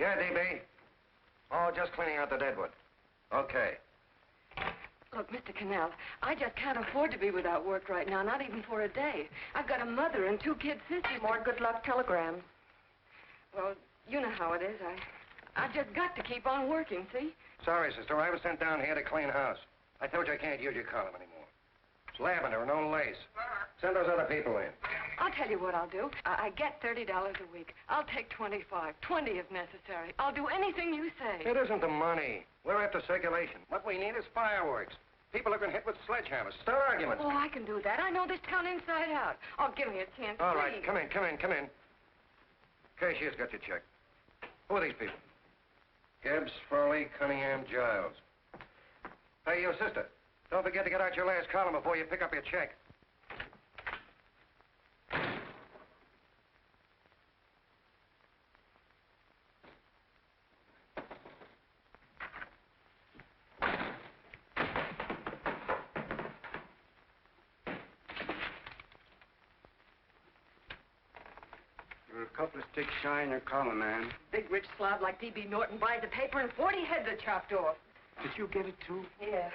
Yeah, DB. Oh, just cleaning out the deadwood. Okay. Look, Mr. Cannell, I just can't afford to be without work right now, not even for a day. I've got a mother and 2 kid sisters. More good luck telegrams. Well, you know how it is. I've just got to keep on working, see? Sorry, sister. I was sent down here to clean house. I told you I can't use your column anymore. It's lavender and no lace. Send those other people in. I'll tell you what I'll do. I get $30 a week. I'll take 25, 20 if necessary. I'll do anything you say. It isn't the money. We're after circulation. What we need is fireworks. People have been hit with sledgehammers. Start arguments. Oh, I can do that. I know this town inside out. Oh, give me a chance, All please. right, come in. Cashier's got your check. Who are these people? Gibbs, Furley, Cunningham, Giles. Hey, you sister. Don't forget to get out your last column before you pick up your check. You're a couple of sticks shy in your column, man. Big rich slob like D.B. Norton buys the paper and 40 heads are chopped off. Did you get it, too? Yeah.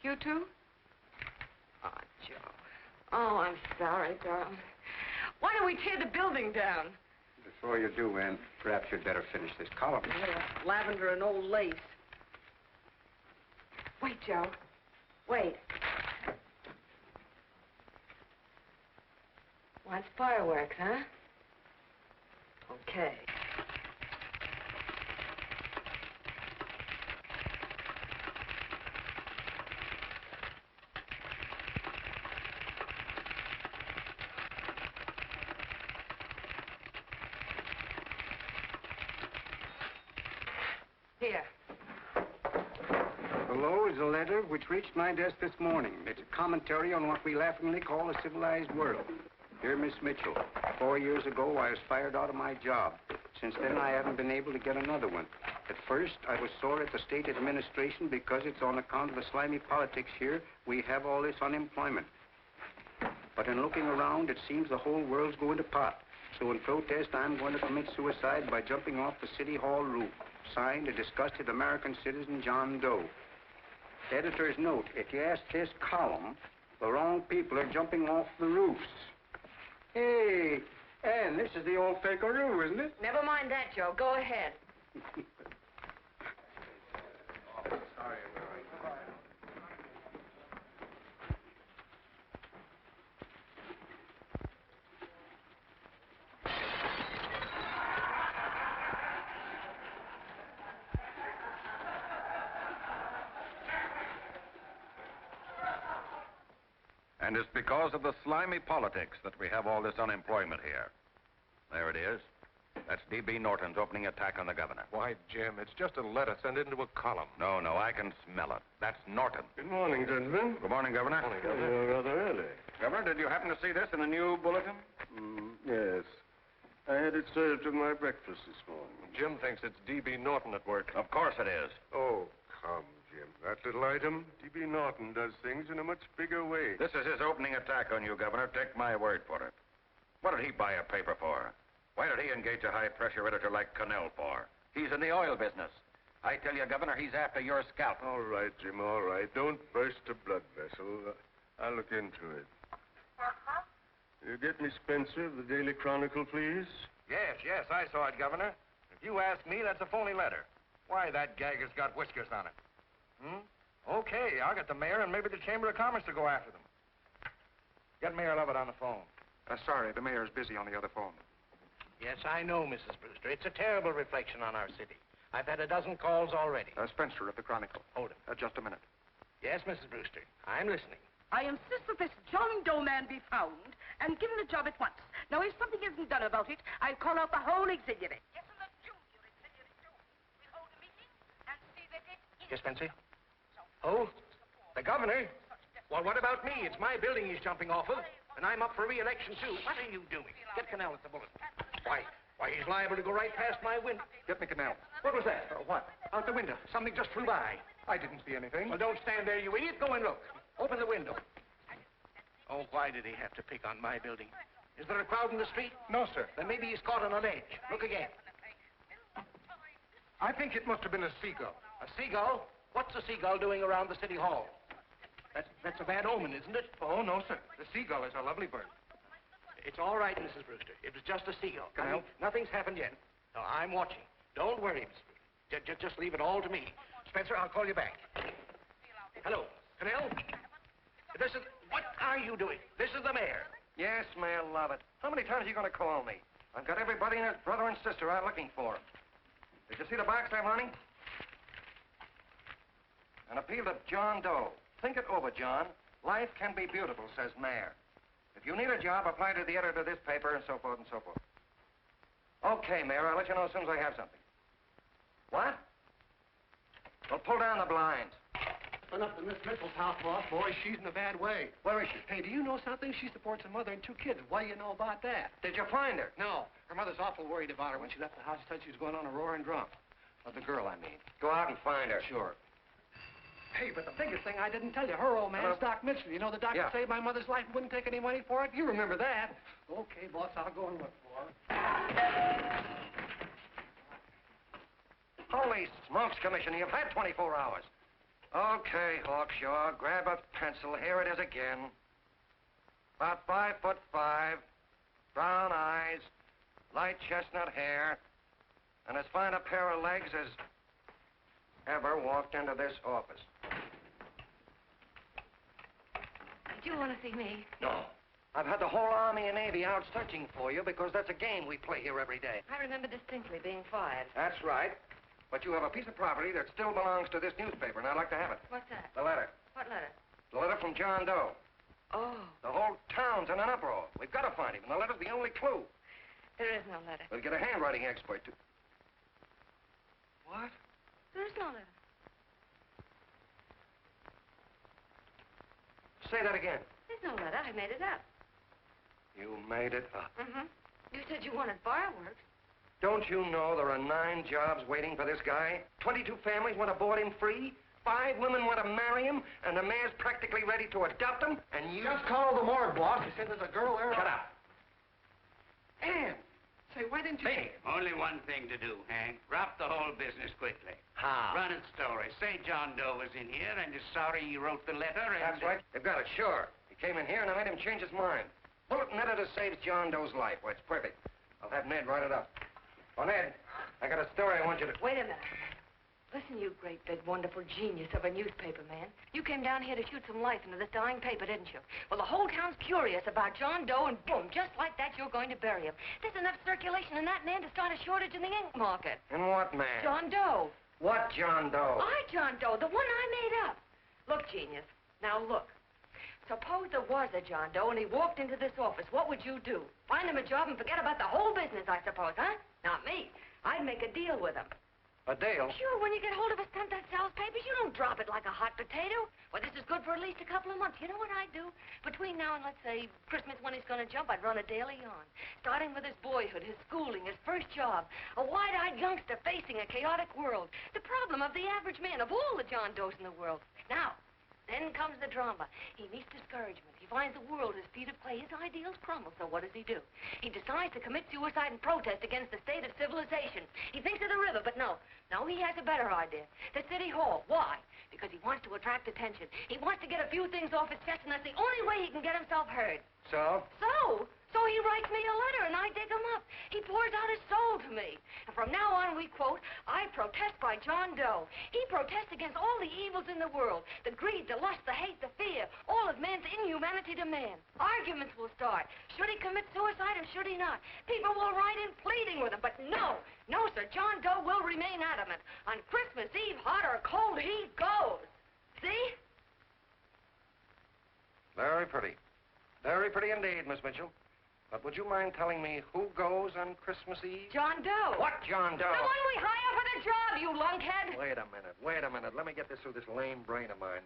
You too? Oh, Joe. Oh, I'm sorry, darling. Why don't we tear the building down? Before you do, Ann, perhaps you'd better finish this column. Yeah, lavender and old lace. Wait, Joe. Wait. Wants fireworks, huh? Okay. Here. Below is a letter which reached my desk this morning. It's a commentary on what we laughingly call a civilized world. Dear Miss Mitchell, 4 years ago, I was fired out of my job. Since then, I haven't been able to get another one. At first, I was sore at the state administration because it's on account of the slimy politics here we have all this unemployment. But in looking around, it seems the whole world's going to pot. So in protest, I'm going to commit suicide by jumping off the City Hall roof. Signed, a disgusted American citizen, John Doe. Editor's note, if you ask this column, the wrong people are jumping off the roofs. Hey, Ann, this is the old Fakeroo, isn't it? Never mind that, Joe. Go ahead. Sorry, And it's because of the slimy politics that we have all this unemployment here. There it is. That's D.B. Norton's opening attack on the governor. Why, Jim, it's just a letter sent into a column. No, I can smell it. That's Norton. Good morning, gentlemen. Good morning, Governor. Morning, Governor. You're rather early. Governor, did you happen to see this in the new bulletin? Yes. I had it served with my breakfast this morning. Jim thinks it's D.B. Norton at work. Of course it is. Oh, come, Jim. That little item, D.B. Norton does things in a much bigger way. This is his opening attack on you, Governor. Take my word for it. What did he buy a paper for? Why did he engage a high-pressure editor like Cannell for? He's in the oil business. I tell you, Governor, he's after your scalp. All right, Jim, all right. Don't burst a blood vessel. I'll look into it. You get me Spencer of the Daily Chronicle, please? Yes, I saw it, Governor. If you ask me, that's a phony letter. Why, that gagger's got whiskers on it. Okay, I'll get the mayor and maybe the Chamber of Commerce to go after them. Get Mayor Lovett on the phone. Sorry, the mayor's busy on the other phone. Yes, I know, Mrs. Brewster. It's a terrible reflection on our city. I've had a dozen calls already. Spencer of the Chronicle. Hold him. Just a minute. Yes, Mrs. Brewster. I'm listening. I insist that this John Doe man be found and given a job at once. Now, if something isn't done about it, I'll call out the whole auxiliary. Yes, and the junior auxiliary, too. We'll hold a meeting and see that it is... Yes, Spencer? Oh, the governor? Well, what about me? It's my building he's jumping off of, and I'm up for re-election, too. What are you doing? Get Cannell at the bulletin. Why, he's liable to go right past my window. Get me Cannell. What was that? What? Out the window. Something just flew by. I didn't see anything. Well, don't stand there, you idiot. Go and look. Open the window. Oh, why did he have to pick on my building? Is there a crowd in the street? No, sir. Then maybe he's caught on a ledge. Look again. I think it must have been a seagull. A seagull? What's a seagull doing around the city hall? That's a bad omen, isn't it? Oh, no, sir. The seagull is a lovely bird. It's all right, Mrs. Brewster. It was just a seagull. Can I help? Nothing's happened yet. No, I'm watching. Don't worry, Mrs. Brewster. Just leave it all to me. Spencer, I'll call you back. Hello, Canal? What are you doing? This is the mayor. Yes, Mayor Lovett. How many times are you going to call me? I've got everybody and his brother and sister out looking for him. Did you see the box I'm running? An appeal to John Doe. Think it over, John. Life can be beautiful, says Mayor. If you need a job, apply to the editor of this paper and so forth and so forth. Okay, Mayor, I'll let you know as soon as I have something. What? Well, pull down the blinds. Went up to Miss Mitchell's house, boss. Boy, she's in a bad way. Where is she? Hey, do you know something? She supports a mother and 2 kids. What do you know about that? Did you find her? No. Her mother's awful worried about her. When she left the house, she said she was going on a roaring drunk. Of the girl, I mean. Go out and find her. Sure. Hey, but the biggest thing I didn't tell you, her old man's Doc Mitchell. You know the doctor saved my mother's life and wouldn't take any money for it? You remember that. Okay, boss, I'll go and look for her. Holy smokes, Commissioner, you've had 24 hours. Okay, Hawkshaw, grab a pencil. Here it is again. About 5'5", brown eyes, light chestnut hair, and as fine a pair of legs as ever walked into this office. Did you want to see me? No. I've had the whole Army and Navy out searching for you because that's a game we play here every day. I remember distinctly being fired. That's right. But you have a piece of property that still belongs to this newspaper, and I'd like to have it. What's that? The letter. What letter? The letter from John Doe. Oh, The whole town's in an uproar. We've got to find him, and the letter's the only clue. there is no letter. We'll get a handwriting expert to... What? There is no letter. Say that again. There's no letter. I made it up. You made it up. Mm-hmm. You said you wanted fireworks. Don't you know there are 9 jobs waiting for this guy? 22 families want to board him free. 5 women want to marry him, and the mayor's practically ready to adopt him, and you... Just call the morgue, boss. They said there's a girl there. Shut up. Ann, say, why didn't you... Hey. Only one thing to do, Hank. Drop the whole business quickly. How? Run its story. Say John Doe was in here and is sorry he wrote the letter and... That's right. They've got it, sure. He came in here, and I made him change his mind. Bulletin editor saves John Doe's life. Well, it's perfect. I'll have Ned write it up. Oh, Ned, I got a story I want you to... Wait a minute. Listen, you great, big, wonderful genius of a newspaper man. You came down here to shoot some life into this dying paper, didn't you? Well, the whole town's curious about John Doe, and boom, just like that, you're going to bury him. There's enough circulation in that man to start a shortage in the ink market. And what man? John Doe. What John Doe? John Doe, the one I made up. Look, genius, now look. Suppose there was a John Doe and he walked into this office. What would you do? Find him a job and forget about the whole business, I suppose, huh? Not me. I'd make a deal with him. A deal? Sure, when you get hold of a stunt that sells papers, you don't drop it like a hot potato. Well, this is good for at least a couple of months. You know what I'd do? Between now and, let's say, Christmas when he's going to jump, I'd run a daily on. Starting with his boyhood, his schooling, his first job. A wide-eyed youngster facing a chaotic world. The problem of the average man, of all the John Does in the world. Now, then comes the drama. He meets discouragement. He finds the world his feet of clay. His ideals crumble. So what does he do? He decides to commit suicide and protest against the state of civilization. He thinks of the river, but no. No, he has a better idea. The city hall. Why? Because he wants to attract attention. He wants to get a few things off his chest, and that's the only way he can get himself heard. So? So he writes me a letter, and I dig him up. He pours out his soul to me. And from now on, we quote, I protest by John Doe. He protests against all the evils in the world. The greed, the lust, the hate, the fear. All of man's inhumanity to man. Arguments will start. Should he commit suicide or should he not? People will write in pleading with him. But no, sir, John Doe will remain adamant. On Christmas Eve, hot or cold, he goes. See? Very pretty. Very pretty indeed, Miss Mitchell. But would you mind telling me who goes on Christmas Eve? John Doe. What John Doe? The one we hire for the job, you lunkhead. Wait a minute. Let me get this through this lame brain of mine.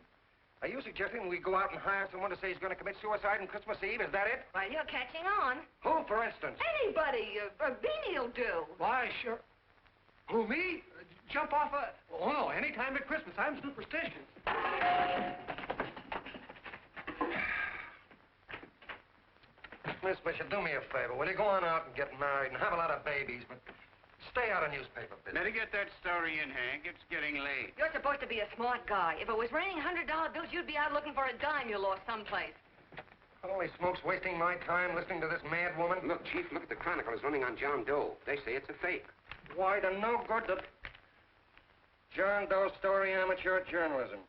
Are you suggesting we go out and hire someone to say he's going to commit suicide on Christmas Eve? Is that it? Well, you're catching on. Who, for instance? Anybody. Beanie'll do. Why, sure. Who, me? Jump off a... Oh, no, any time at Christmas. I'm superstitious. Miss Bishop, do me a favor. Will you go on out and get married and have a lot of babies, but stay out of newspaper business. Better get that story in, Hank. It's getting late. You're supposed to be a smart guy. If it was raining $100 bills, you'd be out looking for a dime you lost someplace. Holy smokes, wasting my time listening to this mad woman. Look, Chief, look at the Chronicle. It's running on John Doe. They say it's a fake. Why, the no good to... John Doe story, amateur journalism.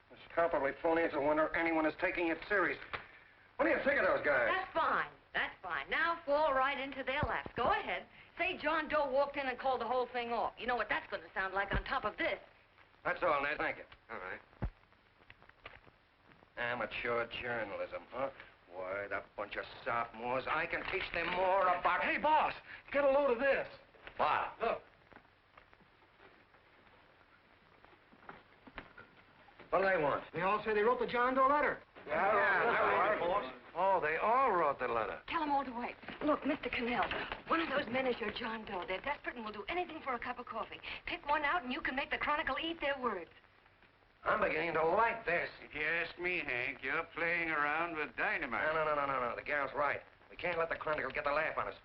It's palpably phony. It's a wonder anyone is taking it serious. What do you think of those guys? That's fine. That's fine. Now fall right into their laps. Go ahead. Say John Doe walked in and called the whole thing off. You know what that's going to sound like on top of this. That's all, Ned. Thank you. All right. Amateur journalism, huh? Why, that bunch of sophomores, I can teach them more about... Hey, boss, get a load of this. What? Look. What do they want? They all say they wrote the John Doe letter. Yeah, boss. Oh, they all wrote the letter. Tell them all to wait. Look, Mr. Cannell, one of those men is your John Doe. They're desperate and will do anything for a cup of coffee. Pick one out and you can make the Chronicle eat their words. I'm beginning to like this. If you ask me, Hank, you're playing around with dynamite. No. The gal's right. We can't let the Chronicle get the laugh on us.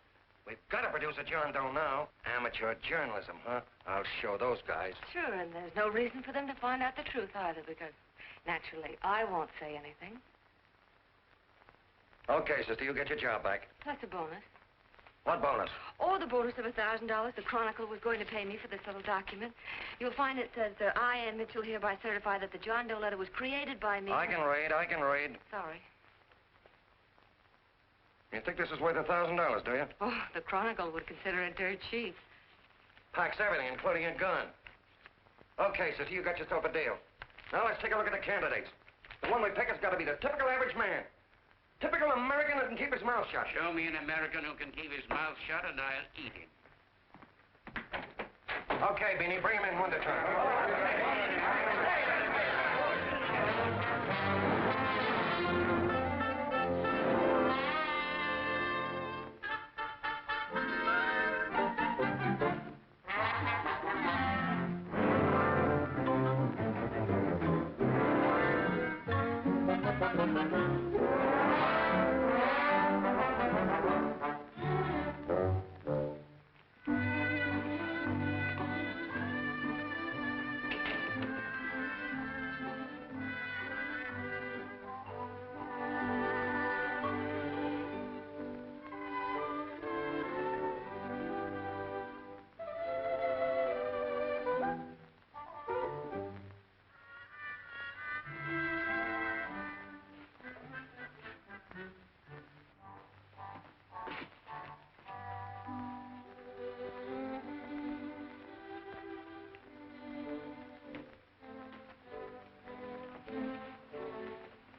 We've got to produce a John Doe now. Amateur journalism, huh? I'll show those guys. Sure, and there's no reason for them to find out the truth either, because naturally I won't say anything. Okay, sister, you get your job back. That's a bonus. What bonus? Oh, the bonus of $1,000 the Chronicle was going to pay me for this little document. You'll find it says, I, Ann Mitchell, hereby certify that the John Doe letter was created by me. I can read. Sorry. You think this is worth $1,000, do you? Oh, the Chronicle would consider it dirt cheap. Packs everything, including a gun. Okay, sister, you got yourself a deal. Now let's take a look at the candidates. The one we pick has got to be the typical average man. Typical American that can keep his mouth shut. Show me an American who can keep his mouth shut and I'll eat him. Okay, Beanie, bring him in one at a time.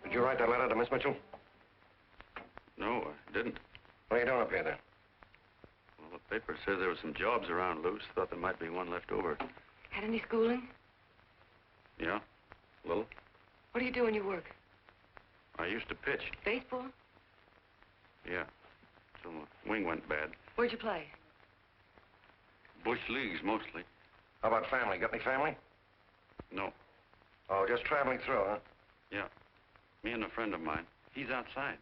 Did you write that letter to Miss Mitchell? No, I didn't. What are you doing up here, then? Well, the paper said there were some jobs around loose. Thought there might be one left over. Had any schooling? Yeah, a little. What do you do when you work? I used to pitch. Baseball? Yeah. So the wing went bad. Where'd you play? Bush leagues, mostly. How about family? Got any family? No. Oh, just traveling through, huh? Yeah. Me and a friend of mine. He's outside.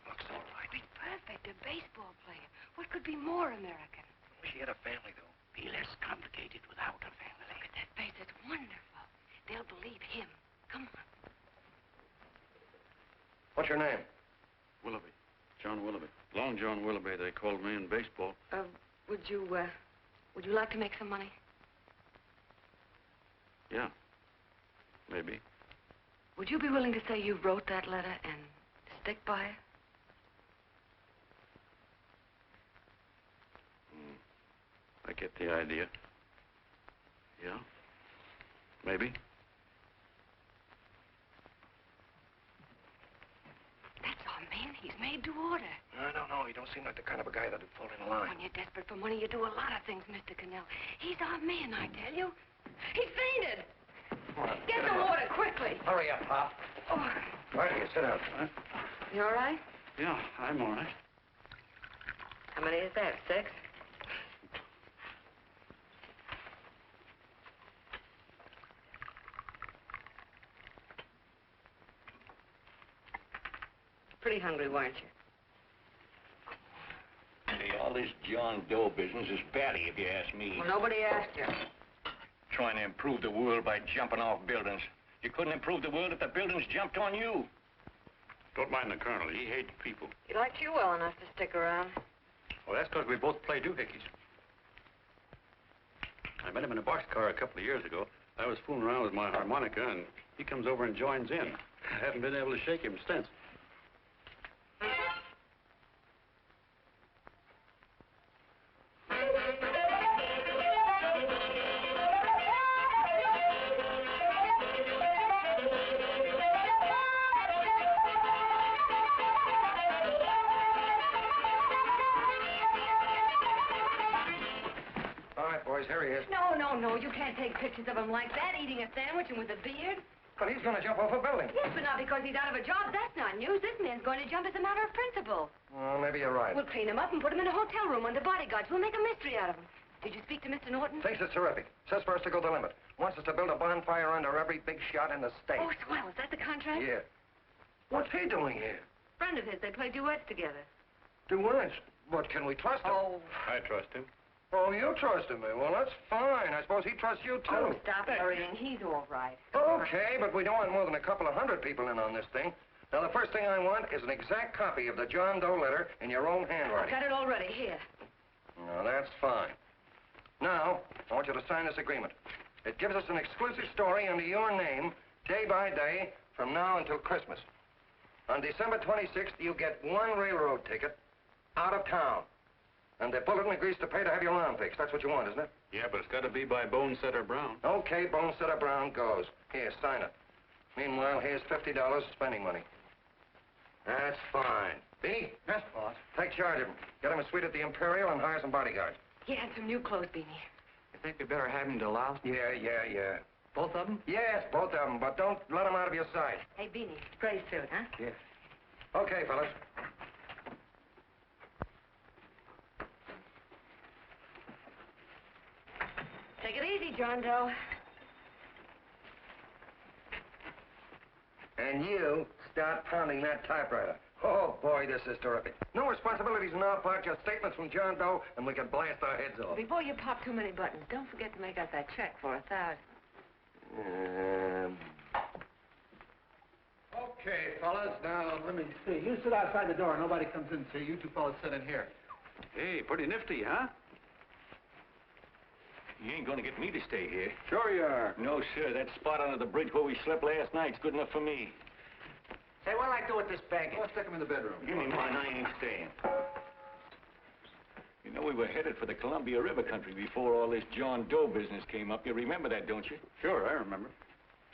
Looks all right. He's perfect, a baseball player. What could be more American? Wish he had a family, though. Be less complicated without a family. Look at that face. It's wonderful. They'll believe him. Come on. What's your name? Willoughby. John Willoughby. Long John Willoughby, they called me in baseball. Would you like to make some money? Yeah. Maybe. Would you be willing to say you wrote that letter and stick by it? I get the idea. Yeah. Maybe. That's our man. He's made to order. I don't know. He don't seem like the kind of a guy that'd fall in line. When you're desperate for money, you do a lot of things, Mr. Cannell. He's our man, I tell you. He fainted. Get the water, quickly. Hurry up, Pop. Oh. Right here, sit down. You all right? Yeah, I'm all right. How many is that, 6? Pretty hungry, weren't you? this John Doe business is batty, if you ask me. Well, nobody asked you. Trying to improve the world by jumping off buildings. You couldn't improve the world if the buildings jumped on you. Don't mind the colonel. He hates people. He liked you well enough to stick around. Well, that's because we both play doohickeys. I met him in a boxcar a couple of years ago. I was fooling around with my harmonica, and he comes over and joins in. I haven't been able to shake him since. Here he is. No, you can't take pictures of him like that, eating a sandwich and with a beard. But he's going to jump off a building. Yes, but not because he's out of a job. That's not news. This man's going to jump as a matter of principle. Well, maybe you're right. We'll clean him up and put him in a hotel room under bodyguards. We'll make a mystery out of him. Did you speak to Mr. Norton? Thinks it's terrific. Says for us to go the limit. Wants us to build a bonfire under every big shot in the state. Oh, swell. Is that the contract? Yeah. What's he doing here? Friend of his. They play duets together. Duets? But can we trust him? Oh. I trust him. Oh, you trusted me. Well, that's fine. I suppose he trusts you, too. Oh, stop worrying. He's all right. Okay, but we don't want more than a couple of hundred people in on this thing. Now, the first thing I want is an exact copy of the John Doe letter in your own handwriting. I've got it already. Here. No, that's fine. Now, I want you to sign this agreement. It gives us an exclusive story under your name, day by day, from now until Christmas. On December 26th, you get one railroad ticket out of town. And the bulletin agrees to pay to have your arm fixed. That's what you want, isn't it? Yeah, but it's got to be by Bonesetter Brown. Okay, Bonesetter Brown goes. Here, sign it. Meanwhile, here's $50 spending money. That's fine. Beanie? Yes, boss. Take charge of him. Get him a suite at the Imperial and hire some bodyguards. Yeah, and some new clothes, Beanie. You think we better have him deloused? Yeah. Both of them? Yes, both of them, but don't let them out of your sight. Hey, Beanie, gray suit, huh? Yes. Okay, fellas. Take it easy, John Doe. And you start pounding that typewriter. Oh, boy, this is terrific. No responsibilities on our part, just statements from John Doe, and we can blast our heads off. Before you pop too many buttons, don't forget to make out that check for $1,000. Okay, fellas, now, let me see. You sit outside the door. Nobody comes in, see? You two fellas sit in here. Hey, pretty nifty, huh? You ain't gonna get me to stay here. Sure you are. No, sir. That spot under the bridge where we slept last night's good enough for me. Say, what'll I do with this baggage? Let's stick him in the bedroom. Give me mine. I ain't staying. You know, we were headed for the Columbia River country before all this John Doe business came up. You remember that, don't you? Sure, I remember.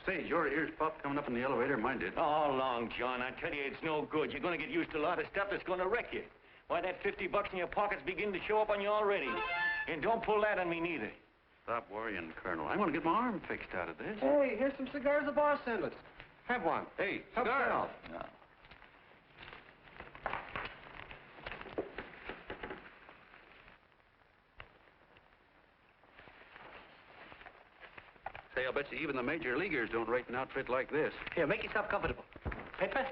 Say, your ears popped coming up in the elevator. Mine did. All along, John. I tell you, it's no good. You're gonna get used to a lot of stuff that's gonna wreck you. Why, that $50 in your pocket's beginning to show up on you already. And don't pull that on me, neither. Stop worrying, Colonel. I'm going to get my arm fixed out of this. Hey, here's some cigars the boss sent us. Have one. Hey, Help cigars. yourself. No. Say, I'll bet you even the major leaguers don't rate an outfit like this. Here, make yourself comfortable. Paper?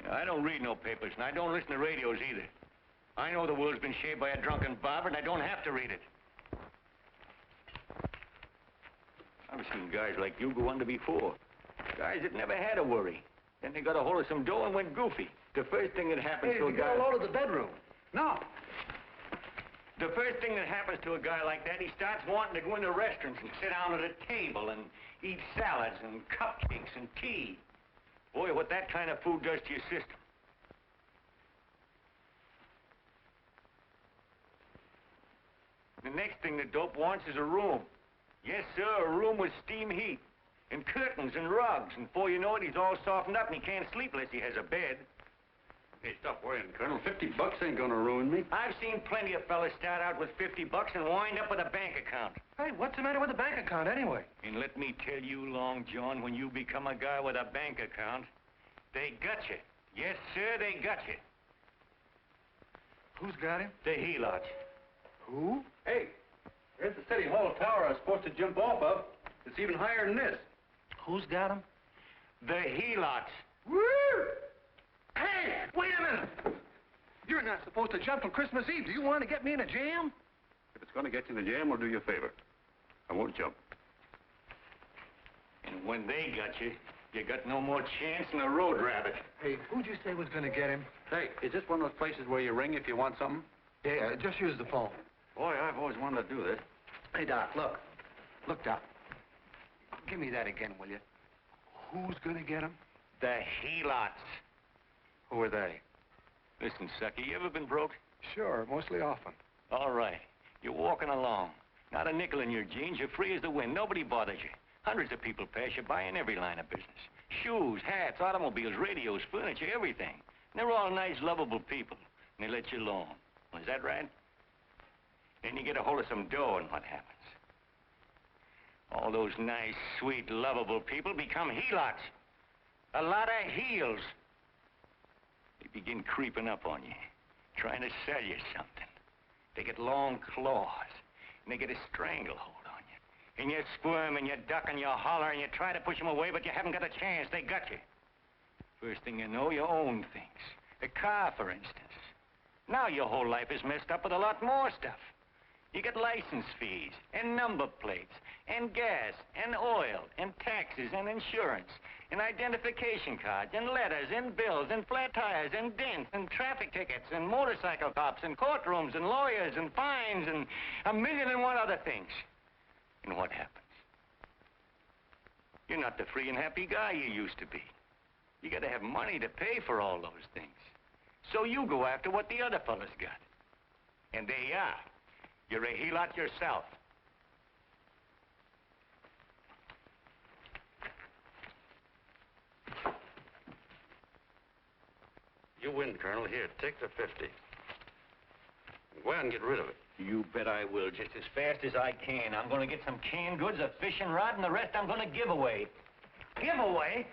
I don't read no papers, and I don't listen to radios either. I know the world's been shaped by a drunken barber, and I don't have to read it. I've seen guys like you go under before. Guys that never had a worry. Then they got a hold of some dough and went goofy. The first thing that happens to a guy... Get a load of the bedroom. No. The first thing that happens to a guy like that, he starts wanting to go into restaurants and sit down at a table and eat salads and cupcakes and tea. Boy, what that kind of food does to your system. The next thing the dope wants is a room. Yes, sir, a room with steam heat, and curtains and rugs, and before you know it, he's all softened up and he can't sleep unless he has a bed. Hey, stop worrying, Colonel. $50 ain't gonna ruin me. I've seen plenty of fellas start out with $50 and wind up with a bank account. Hey, what's the matter with the bank account, anyway? And let me tell you, Long John, when you become a guy with a bank account, they got you. Yes, sir, they got you. Who's got him? The Helots. Who? Hey, there's the City Hall tower I was supposed to jump off of. It's even higher than this. Who's got him? The Helots. Woo! Hey, wait a minute! You're not supposed to jump on Christmas Eve. Do you want to get me in a jam? If it's going to get you in the jam, we'll do you a favor. I won't jump. And when they got you, you got no more chance than a road rabbit. Hey, who'd you say was going to get him? Hey, is this one of those places where you ring if you want something? Yeah, just use the phone. Boy, I've always wanted to do this. Hey, Doc, look. Look, Doc. Give me that again, will you? Who's going to get him? The Helots. Who are they? Listen, sucker, you ever been broke? Sure, mostly often. All right. You're walking along. Not a nickel in your jeans. You're free as the wind. Nobody bothers you. Hundreds of people pass you by in every line of business. Shoes, hats, automobiles, radios, furniture, everything. And they're all nice, lovable people. And they let you alone. Well, is that right? Then you get a hold of some dough, and what happens? All those nice, sweet, lovable people become Helots. A lot of heels. They begin creeping up on you, trying to sell you something. They get long claws, and they get a stranglehold on you. And you squirm, and you duck, and you holler, and you try to push them away, but you haven't got a chance. They got you. First thing you know, you own things. A car, for instance. Now your whole life is messed up with a lot more stuff. You get license fees, and number plates, and gas, and oil, and taxes, and insurance, and identification cards, and letters, and bills, and flat tires, and dents, and traffic tickets, and motorcycle cops, and courtrooms, and lawyers, and fines, and 1,000,001 other things. And what happens? You're not the free and happy guy you used to be. You gotta have money to pay for all those things. So you go after what the other fellas got. And there you are. You're a Helot yourself. You win, Colonel. Here, take the 50. Go ahead and get rid of it. You bet I will, just as fast as I can. I'm gonna get some canned goods, a fishing rod, and the rest I'm gonna give away. Give away?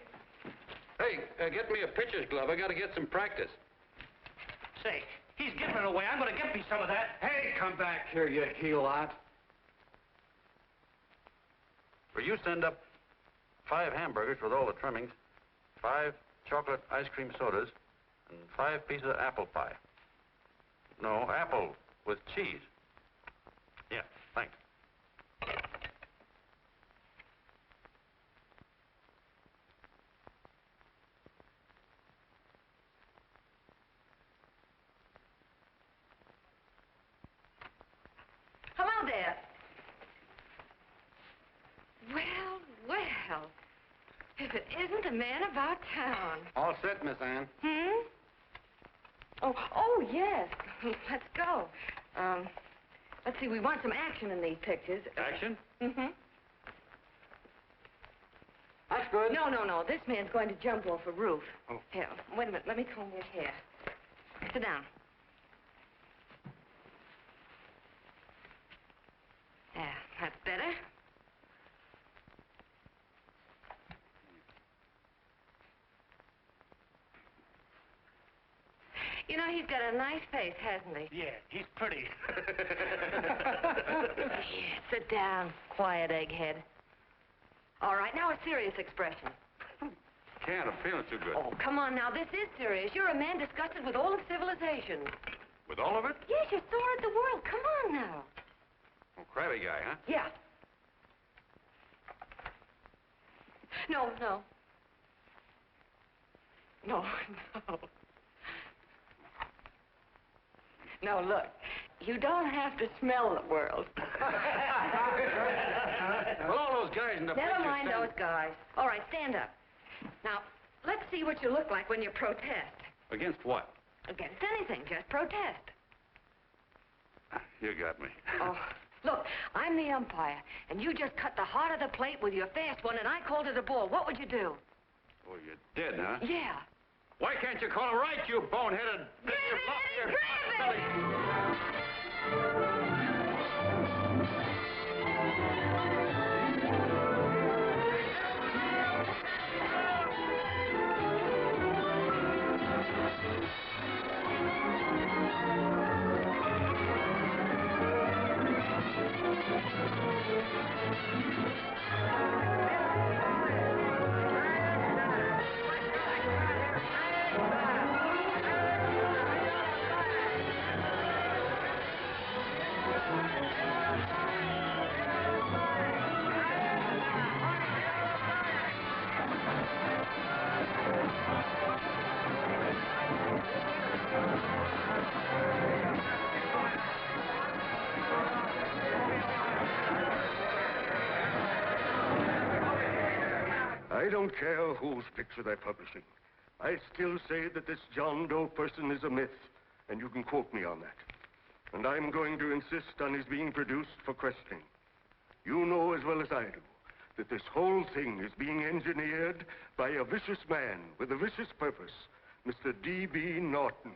Hey, get me a pitcher's glove. I got to get some practice. Say, he's giving it away. I'm gonna get me some of that. Hey, come back here, you Helot. For you send up 5 hamburgers with all the trimmings, 5 chocolate ice cream sodas, and 5 pieces of apple pie. No, apple with cheese. Yeah, thanks. Hello there. Well, well. If it isn't the man about town. All set, Miss Ann. Hmm? Oh, yes. Let's go. Let's see, we want some action in these pictures. Action? Mm-hmm. That's good. No. This man's going to jump off a roof. Oh. Here, wait a minute. Let me comb your hair. Sit down. Yeah, that's better. You know, he's got a nice face, hasn't he? Yeah, he's pretty. Sit down, quiet egghead. All right, now a serious expression. Can't. I'm feeling too good. Oh, come on now, this is serious. You're a man disgusted with all of civilization. With all of it? Yes, you're sore at the world. Come on now. Oh, crabby guy, huh? Yeah. No. No, look. You don't have to smell the world. Well, all those guys in the Never picture mind stand- those guys. All right, stand up. Now, let's see what you look like when you protest. Against what? Against anything, just protest. You got me. Oh, look, I'm the umpire, and you just cut the heart of the plate with your fast one, and I called it a ball. What would you do? Oh, you did, huh? Yeah. Why can't you call it right, you boneheaded... Grab it! I don't care whose picture they're publishing. I still say that this John Doe person is a myth, and you can quote me on that. And I'm going to insist on his being produced for questioning. You know as well as I do that this whole thing is being engineered by a vicious man with a vicious purpose, Mr. D.B. Norton.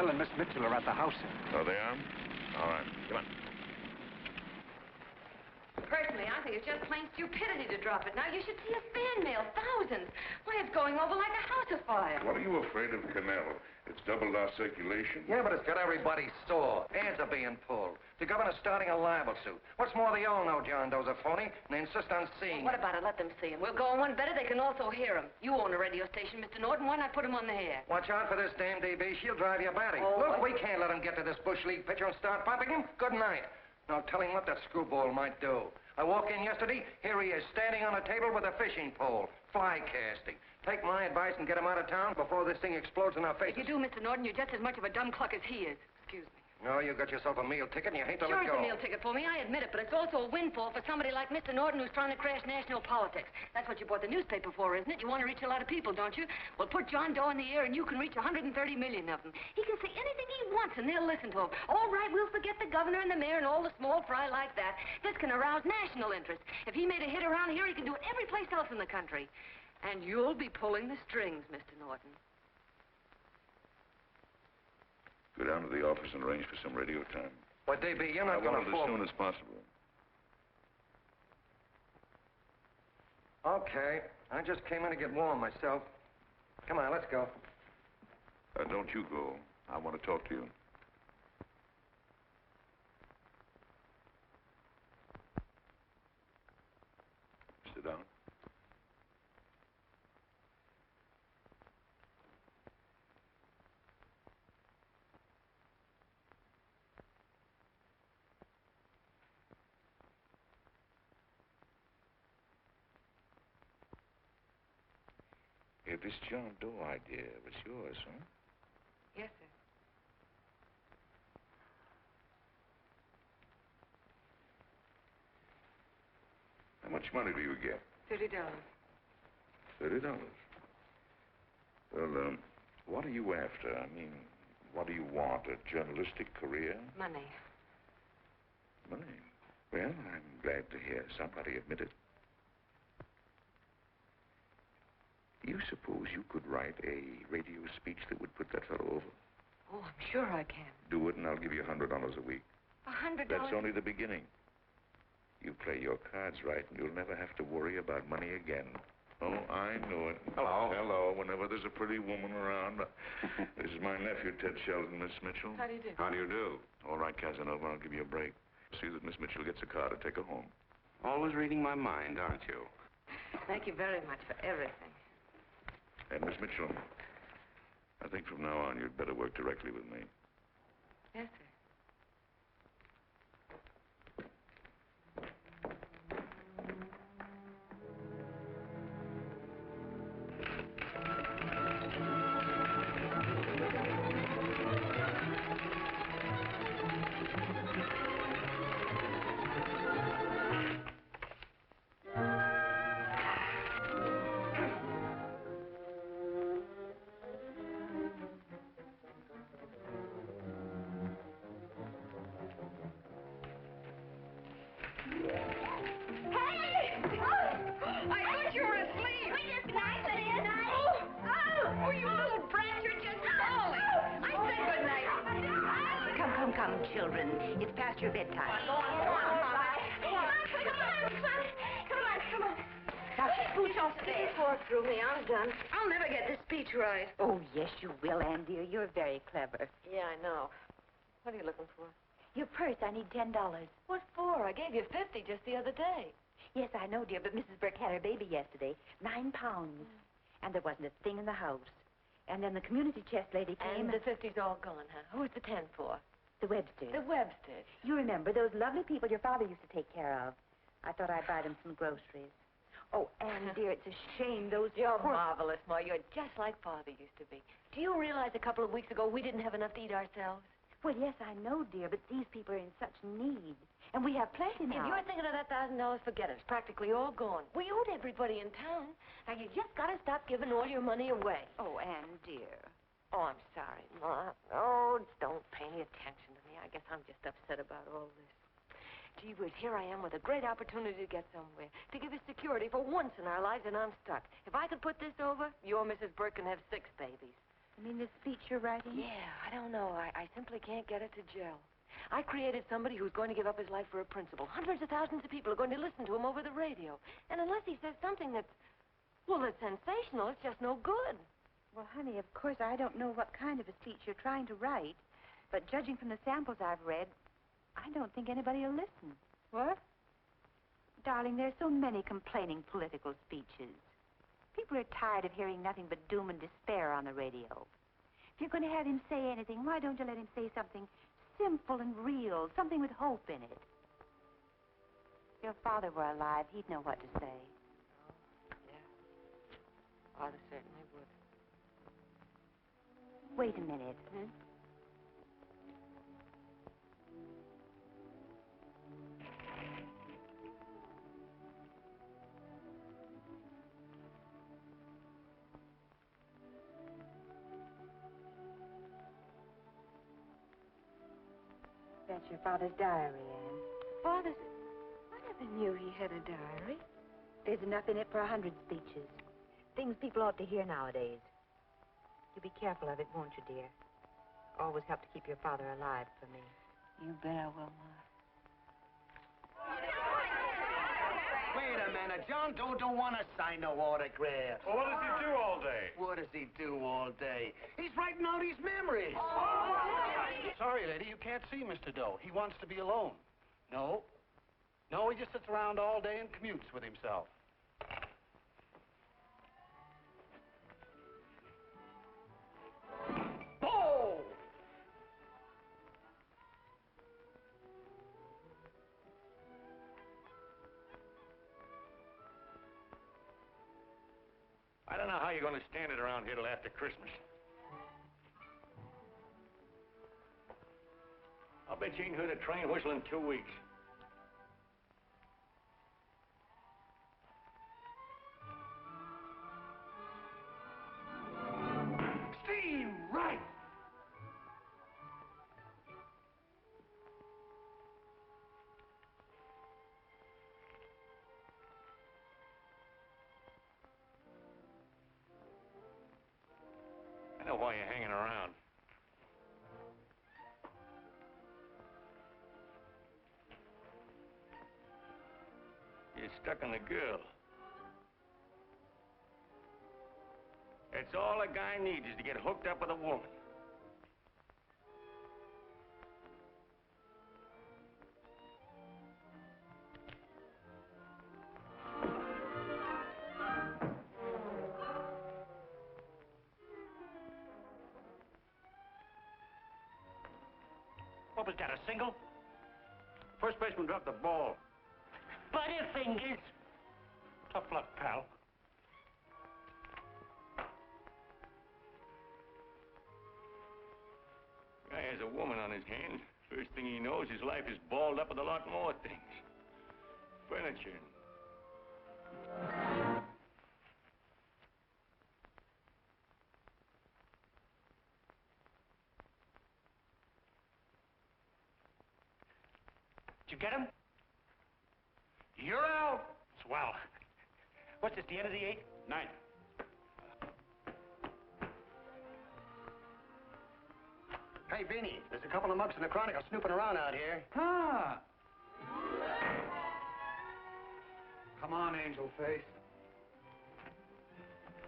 And Miss Mitchell are at the house, sir. Oh, they are? All right. Come on. Personally, I think it's just plain stupidity to drop it. Now, you should see a fan mail, thousands. Why, it's going over like a house afire. What are you afraid of, Canal? It's doubled our circulation. Yeah, but it's got everybody sore. Ads are being pulled. The governor's starting a libel suit. What's more, they all know John Doe's a phony, and they insist on seeing Well, what about it? Let them see him. We'll go on one better. They can also hear him. You own a radio station, Mr. Norton. Why not put him on the air? Watch out for this dame DB. She'll drive you batty. Oh, Look, we can't let him get to this Bush League pitcher and start popping him. Good night. Now, tell him what that screwball might do. I walked in yesterday. Here he is, standing on a table with a fishing pole. Fly casting. Take my advice and get him out of town before this thing explodes in our faces. If you do, Mr. Norton, you're just as much of a dumb cluck as he is. Excuse me. No, you got yourself a meal ticket and you hate to Sure, let it's go. a meal ticket for me, I admit it, but it's also a windfall for somebody like Mr. Norton who's trying to crash national politics. That's what you bought the newspaper for, isn't it? You want to reach a lot of people, don't you? Well, put John Doe in the air and you can reach 130 million of them. He can say anything he wants and they'll listen to him. All right, we'll forget the governor and the mayor and all the small fry like that. This can arouse national interest. If he made a hit around here, he can do it every place else in the country. And you'll be pulling the strings, Mr. Norton. Go down to the office and arrange for some radio time. But, DB, you're not I going want to it fall... as soon as possible. Okay. I just came in to get warm myself. Come on, let's go. Don't you go. I want to talk to you. Sit down. Hey, this John Doe idea was yours, huh? Yes, sir. How much money do you get? $30. $30. Well, what are you after? I mean, what do you want? A journalistic career? Money. Money? Well, I'm glad to hear somebody admit it. Do you suppose you could write a radio speech that would put that fellow over? Oh, I'm sure I can. Do it, and I'll give you $100 a week. $100? That's only the beginning. You play your cards right, and you'll never have to worry about money again. Oh, I know it. Hello. Hello. Whenever there's a pretty woman around. This is my nephew, Ted Sheldon, Miss Mitchell. How do you do? How do you do? All right, Casanova, I'll give you a break. See that Miss Mitchell gets a car to take her home. Always reading my mind, aren't you? Thank you very much for everything. And Miss Mitchell, I think from now on you'd better work directly with me. Yes, sir. Come, children. It's past your bedtime. Come on. Now, scooch off the bed. Pour through me. I'm done. I'll never get this speech right. Oh, yes, you will, Ann, dear. You're very clever. Yeah, I know. What are you looking for? Your purse, I need $10. What for? I gave you 50 just the other day. Yes, I know, dear, but Mrs. Burke had her baby yesterday. 9 pounds. And there wasn't a thing in the house. And then the community chest lady came. And the 50's all gone, huh? Who's the 10 for? The Websters. The Websters. You remember those lovely people your father used to take care of. I thought I'd buy them some groceries. Oh, Anne, dear, it's a shame those... You're marvelous, Ma. You're just like Father used to be. Do you realize a couple of weeks ago we didn't have enough to eat ourselves? Well, yes, I know, dear, but these people are in such need. And we have plenty now. If you're thinking of that $1,000, forget it. It's practically all gone. We owed everybody in town. Now, you just got to stop giving all your money away. Oh, Anne, dear. Oh, I'm sorry, Ma. Oh, don't pay any attention to me. I guess I'm just upset about all this. Gee whiz, here I am with a great opportunity to get somewhere, to give us security for once in our lives, and I'm stuck. If I could put this over, your Mrs. Burke can have 6 babies. You mean this speech you're writing? Yeah, I don't know. I simply can't get it to gel. I created somebody who's going to give up his life for a principle. Hundreds of thousands of people are going to listen to him over the radio. And unless he says something that's sensational, it's just no good. Well, honey, of course, I don't know what kind of a speech you're trying to write, but judging from the samples I've read, I don't think anybody will listen. What? Darling, there's so many complaining political speeches. People are tired of hearing nothing but doom and despair on the radio. If you're going to have him say anything, why don't you let him say something simple and real, something with hope in it? If your father were alive, he'd know what to say. Yeah. Father certainly would. Wait a minute. That's your father's diary, Anne. Father's... I never knew he had a diary. There's enough in it for 100 speeches. Things people ought to hear nowadays. You be careful of it, won't you, dear? Always help to keep your father alive for me. You bet I will, Ma. Wait a minute. John Doe don't want to sign no autograph. Well, what does he do all day? What does he do all day? He's writing out his memories. Sorry, lady, you can't see Mr. Doe. He wants to be alone. No, he just sits around all day and commutes with himself. Oh! I don't know how you're going to stand it around here till after Christmas. I'll bet you ain't heard a train whistle in 2 weeks. Steve, right! I know why you're hanging around. You're stuck on the girl. That's all a guy needs is to get hooked up with a woman. What was that, a single? First baseman dropped the ball. Butterfingers! Tough luck, pal. Guy has a woman on his hands. First thing he knows, his life is balled up with a lot more things. Furniture. Did you get him? You're out. Swell. What's this, the end of the 8th? 9th. Hey, Beanie, there's a couple of mugs in the Chronicle snooping around out here. Ah! Come on, Angel Face.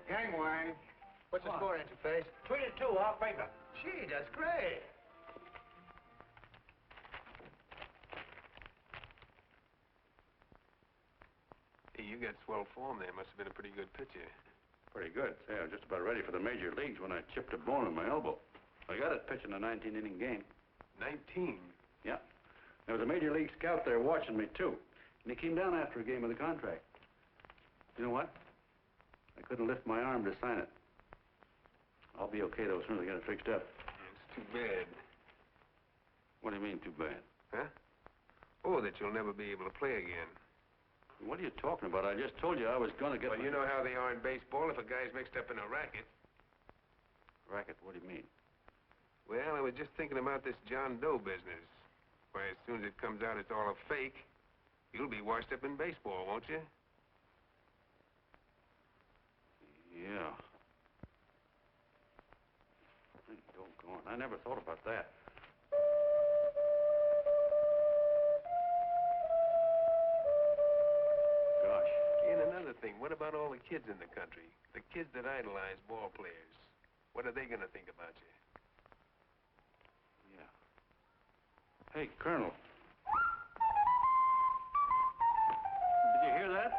Gangway. What's the score, Angel Face? 3-2, our favor. Gee, that's great. Hey, you got swell form there. Must have been a pretty good pitcher. Pretty good. Say, I was just about ready for the major leagues when I chipped a bone in my elbow. I got it pitching a 19-inning game. 19? Yeah. There was a major league scout there watching me, too. And he came down after a game of the contract. You know what? I couldn't lift my arm to sign it. I'll be okay, though, as soon as I get it fixed up. It's too bad. What do you mean, too bad? Huh? Oh, that you'll never be able to play again. What are you talking about? I just told you I was going to get... Well, you know how they are in baseball if a guy's mixed up in a racket. Racket? What do you mean? Well, I was just thinking about this John Doe business. Why, as soon as it comes out it's all a fake, you'll be washed up in baseball, won't you? Yeah. Doggone. I never thought about that. Gosh. And another thing, what about all the kids in the country? The kids that idolize ball players. What are they going to think about you? Yeah. Hey, Colonel. Did you hear that?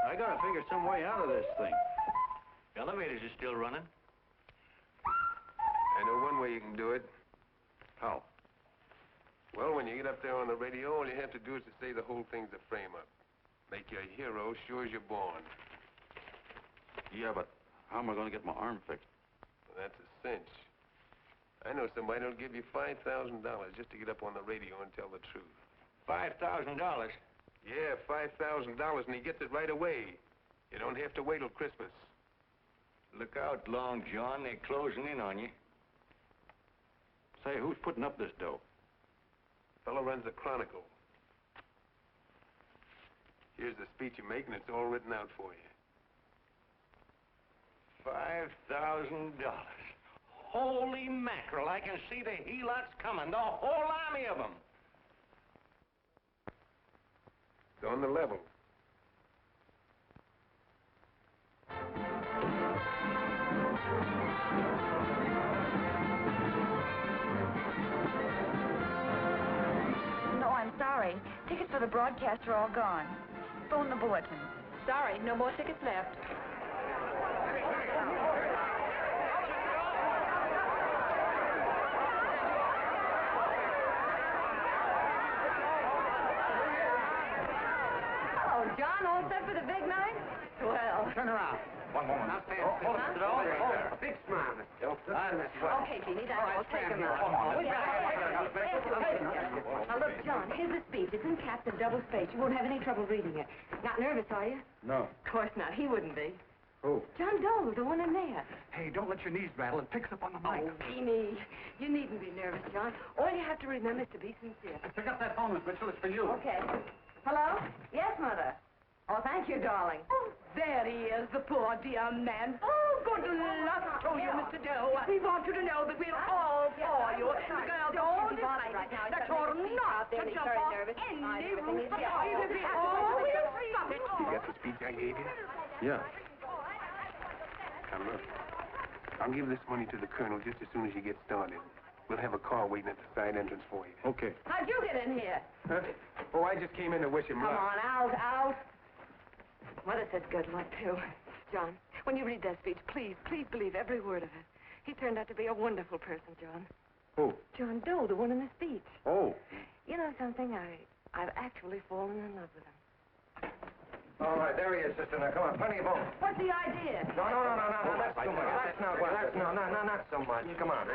I gotta figure some way out of this thing. Elevators are still running. I know one way you can do it. How? Well, when you get up there on the radio, all you have to do is to say the whole thing's a frame-up. Make you a hero sure as you're born. Yeah, but how am I going to get my arm fixed? Well, that's a cinch. I know somebody who'll give you $5,000 just to get up on the radio and tell the truth. $5,000? Yeah, $5,000, and he gets it right away. You don't have to wait till Christmas. Look out, Long John. They're closing in on you. Say, who's putting up this dough? Fellow runs the Chronicle. Here's the speech you make, and it's all written out for you. $5,000. Holy mackerel, I can see the helots coming, the whole army of them. It's on the level. No, I'm sorry. Tickets for the broadcast are all gone. Phone the bulletin. Sorry, no more tickets left. John, all set for the big night? Well. Turn around. One moment. Now stand. Hold it, A big smile, Miss Joe. Okay, Jeannie, that's all. Take him out. Now, look, John, here's the speech. It's in caps and double spaced. You won't have any trouble reading it. Not nervous, are you? No. Of course not. He wouldn't be. Who? John Doe, the one in there. Hey, don't let your knees rattle. It picks up on the mic. Oh, Jeannie, you needn't be nervous, John. All you have to remember is to be sincere. Pick up that phone, Miss Mitchell. It's for you. Okay. Hello? Yes, Mother. Oh, thank you, darling. Oh, there he is, the poor dear man. Oh, good luck to you, Mr. Doe. We want you to know that we're all for you. The girls all decided that you're not to jump off any roof at all. Oh, we'll stop it. You got the speech I gave you? Yeah. Now, look. I'll give this money to the colonel just as soon as you get started. We'll have a car waiting at the side entrance for you. Okay. How'd you get in here? Huh? Oh, I just came in to wish him Come luck. on, out. Mother said good luck, too. John, when you read that speech, please believe every word of it. He turned out to be a wonderful person, John. Who? John Doe, the one in the speech. Oh. You know something? I've actually fallen in love with him. All right, there he is, sister. Now, come on, plenty of room. What's the idea? No, that's too much. That's not so much. Come on.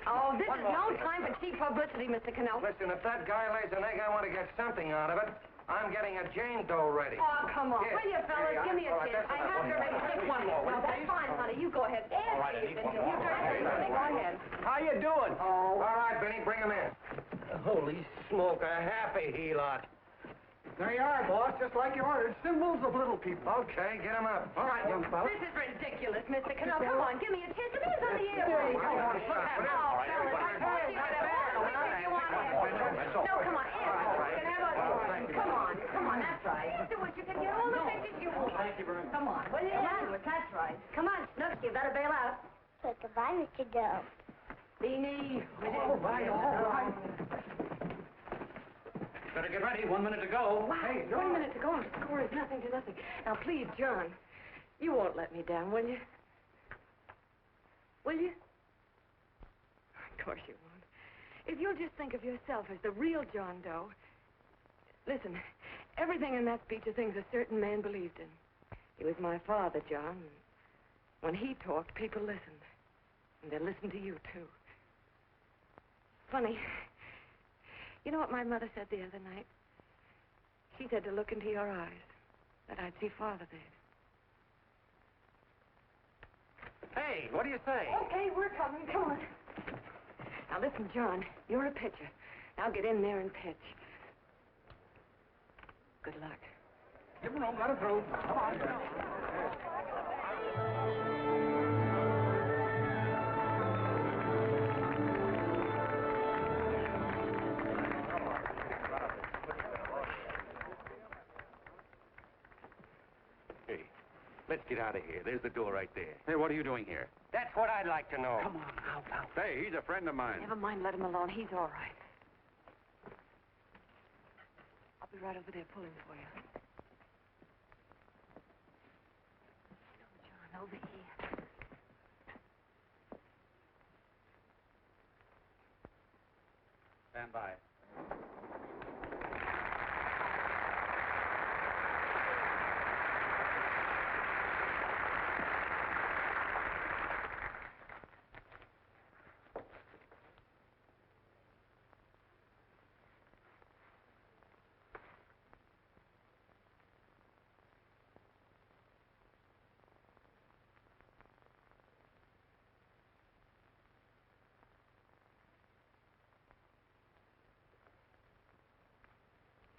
Oh, this is no time for cheap publicity, Mr. Cannell. Listen, if that guy lays an egg, I want to get something out of it. I'm getting a Jane Doe ready. Oh, come on. Here. Will you, fellas? Here you Give me a are. All right, kiss. that's I enough. have to make just one more. Well, that's fine, honey. You go ahead. All right, I need one more. Go ahead. How you doing? Oh. All right, Benny, bring him in. Holy smoke, a happy helot. There you are, boss, just like you ordered. Symbols of little people. Okay, get him up. All right, young fella. This is ridiculous, Mr. Cannell. Come on, give me a kiss. It is on the airplane. Come on, Oh, fellas, I told you to No, come on, Come on, that's right. Do what you can get all the pictures you want. Thank you very much. Come on, will you? That's right. Come on, Snooks, you better bail out. So goodbye, Mr. Doe. Beanie. All right. Better get ready. 1 minute to go. Wow, Hey, 1 minute to go. The score is nothing to nothing. Now, please, John, You won't let me down, will you? Will you? Of course you won't. If you'll just think of yourself as the real John Doe. Listen, everything in that speech are things a certain man believed in. He was my father, John. When he talked, people listened. And they listened to you, too. Funny. You know what my mother said the other night? She said to look into your eyes, that I'd see Father there. Hey, what do you say? Okay, we're coming. Come on. Now, listen, John, you're a pitcher. Now get in there and pitch. Good luck. Give him room, let him through. Come on. Hey, let's get out of here. There's the door right there. Hey, what are you doing here? That's what I'd like to know. Come on, out. Hey, he's a friend of mine. Never mind, let him alone. He's all right. I'll be right over there pulling for you. No, John, over here. Stand by.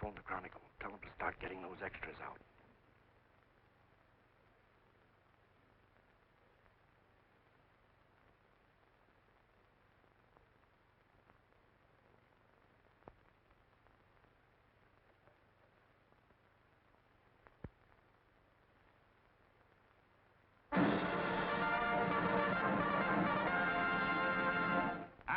Phone the Chronicle. Tell them to start getting those extras out.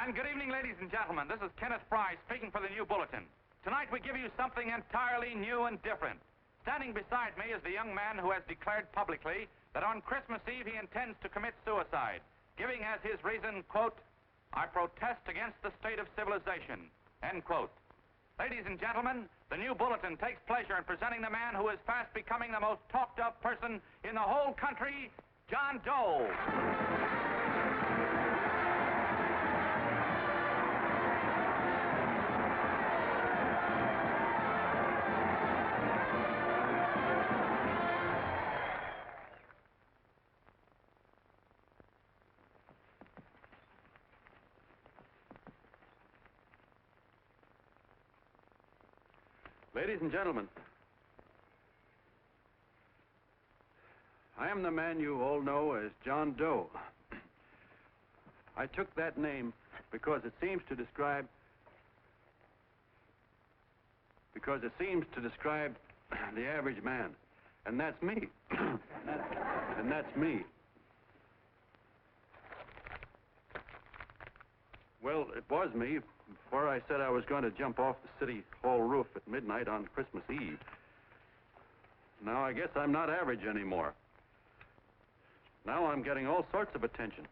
And good evening, ladies and gentlemen. This is Kenneth Fry speaking for the New Bulletin. Tonight we give you something entirely new and different. Standing beside me is the young man who has declared publicly that on Christmas Eve he intends to commit suicide, giving as his reason, quote, "I protest against the state of civilization," end quote. Ladies and gentlemen, the New Bulletin takes pleasure in presenting the man who is fast becoming the most talked-of person in the whole country, John Doe. Ladies and gentlemen, I am the man you all know as John Doe. I took that name because it seems to describe the average man. And that's me. and that's me. Well, it was me before I said I was going to jump off the city hall roof at midnight on Christmas Eve. Now I guess I'm not average anymore. Now I'm getting all sorts of attention.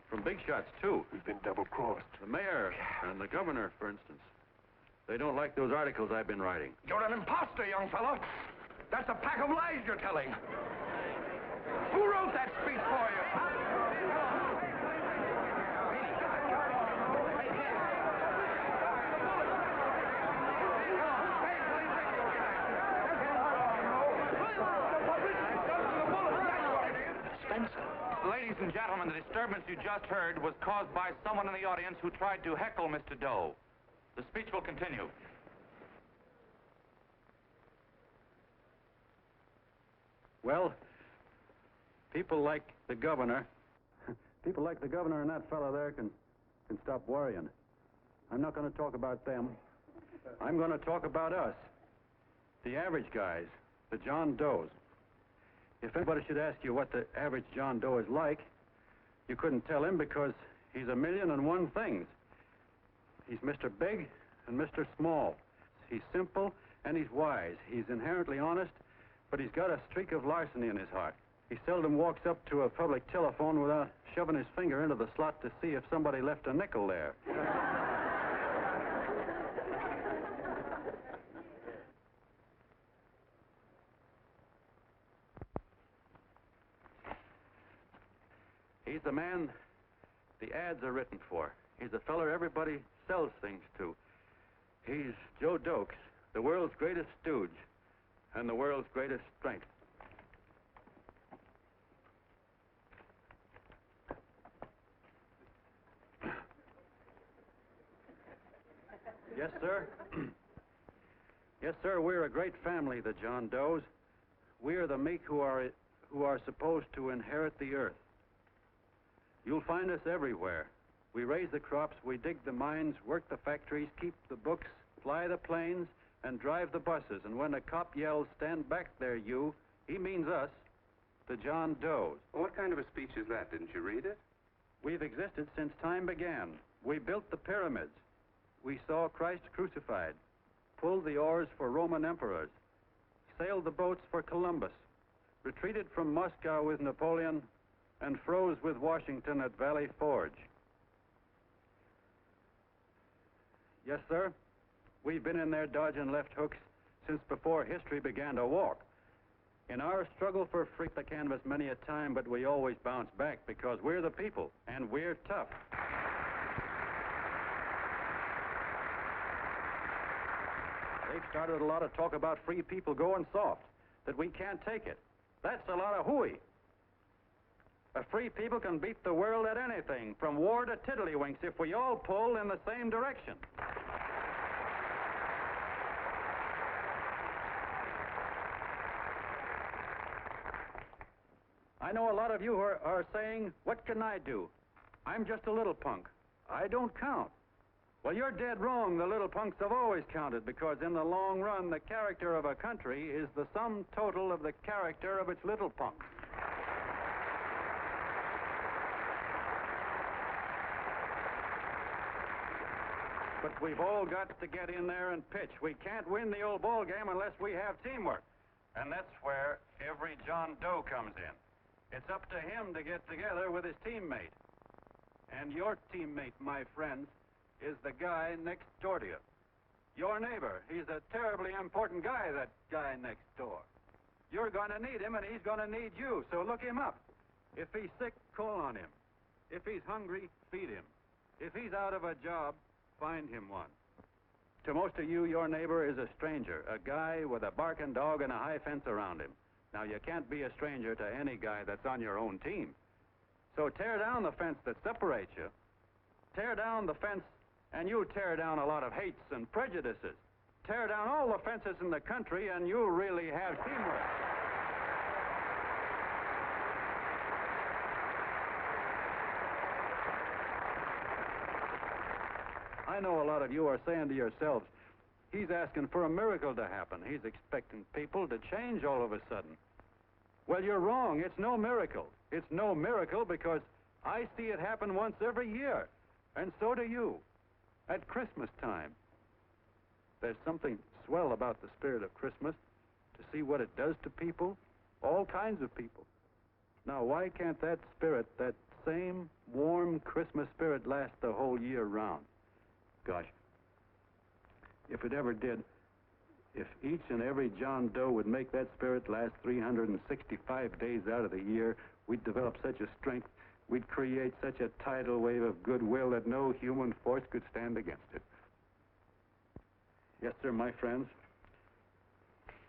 From big shots, too. We've been double-crossed. The mayor and the governor, for instance. They don't like those articles I've been writing. You're an imposter, young fellow. That's a pack of lies you're telling. Who wrote that speech for you? Ladies and gentlemen, the disturbance you just heard was caused by someone in the audience who tried to heckle Mr. Doe. The speech will continue. Well, people like the governor and that fellow there can stop worrying. I'm not going to talk about them. I'm going to talk about us. The average guys, the John Does. If anybody should ask you what the average John Doe is like, you couldn't tell him because he's 1,000,001 things. He's Mr. Big and Mr. Small. He's simple and he's wise. He's inherently honest, but he's got a streak of larceny in his heart. He seldom walks up to a public telephone without shoving his finger into the slot to see if somebody left a nickel there. He's the man the ads are written for. He's the feller everybody sells things to. He's Joe Dokes, the world's greatest stooge and the world's greatest strength. Yes, sir. Yes, sir, we're a great family, the John Does. We are the meek who are supposed to inherit the earth. You'll find us everywhere. We raise the crops, we dig the mines, work the factories, keep the books, fly the planes, and drive the buses. And when a cop yells, "Stand back there, you," he means us, the John Does. Well, what kind of a speech is that? Didn't you read it? We've existed since time began. We built the pyramids. We saw Christ crucified, pulled the oars for Roman emperors, sailed the boats for Columbus, retreated from Moscow with Napoleon, and froze with Washington at Valley Forge. Yes, sir. We've been in there dodging left hooks since before history began to walk. In our struggle for freedom, the canvas many a time, but we always bounce back because we're the people, and we're tough. They've started a lot of talk about free people going soft, that we can't take it. That's a lot of hooey. A free people can beat the world at anything, from war to tiddlywinks, if we all pull in the same direction. I know a lot of you are saying, "What can I do? I'm just a little punk. I don't count." Well, you're dead wrong. The little punks have always counted, because in the long run, the character of a country is the sum total of the character of its little punks. But we've all got to get in there and pitch. We can't win the old ball game unless we have teamwork. And that's where every John Doe comes in. It's up to him to get together with his teammate. And your teammate, my friends, is the guy next door to you. Your neighbor. He's a terribly important guy, that guy next door. You're going to need him, and he's going to need you, so look him up. If he's sick, call on him. If he's hungry, feed him. If he's out of a job, find him one. To most of you, your neighbor is a stranger, a guy with a barking dog and a high fence around him. Now, you can't be a stranger to any guy that's on your own team. So tear down the fence that separates you. Tear down the fence, and you tear down a lot of hates and prejudices. Tear down all the fences in the country, and you really have teamwork. I know a lot of you are saying to yourselves, "He's asking for a miracle to happen. He's expecting people to change all of a sudden." Well, you're wrong. It's no miracle. It's no miracle because I see it happen once every year, and so do you, at Christmas time. There's something swell about the spirit of Christmas, to see what it does to people, all kinds of people. Now, why can't that spirit, that same warm Christmas spirit, last the whole year round? Gosh, if it ever did, if each and every John Doe would make that spirit last 365 days out of the year, we'd develop such a strength, we'd create such a tidal wave of goodwill that no human force could stand against it. Yes, sir, my friends.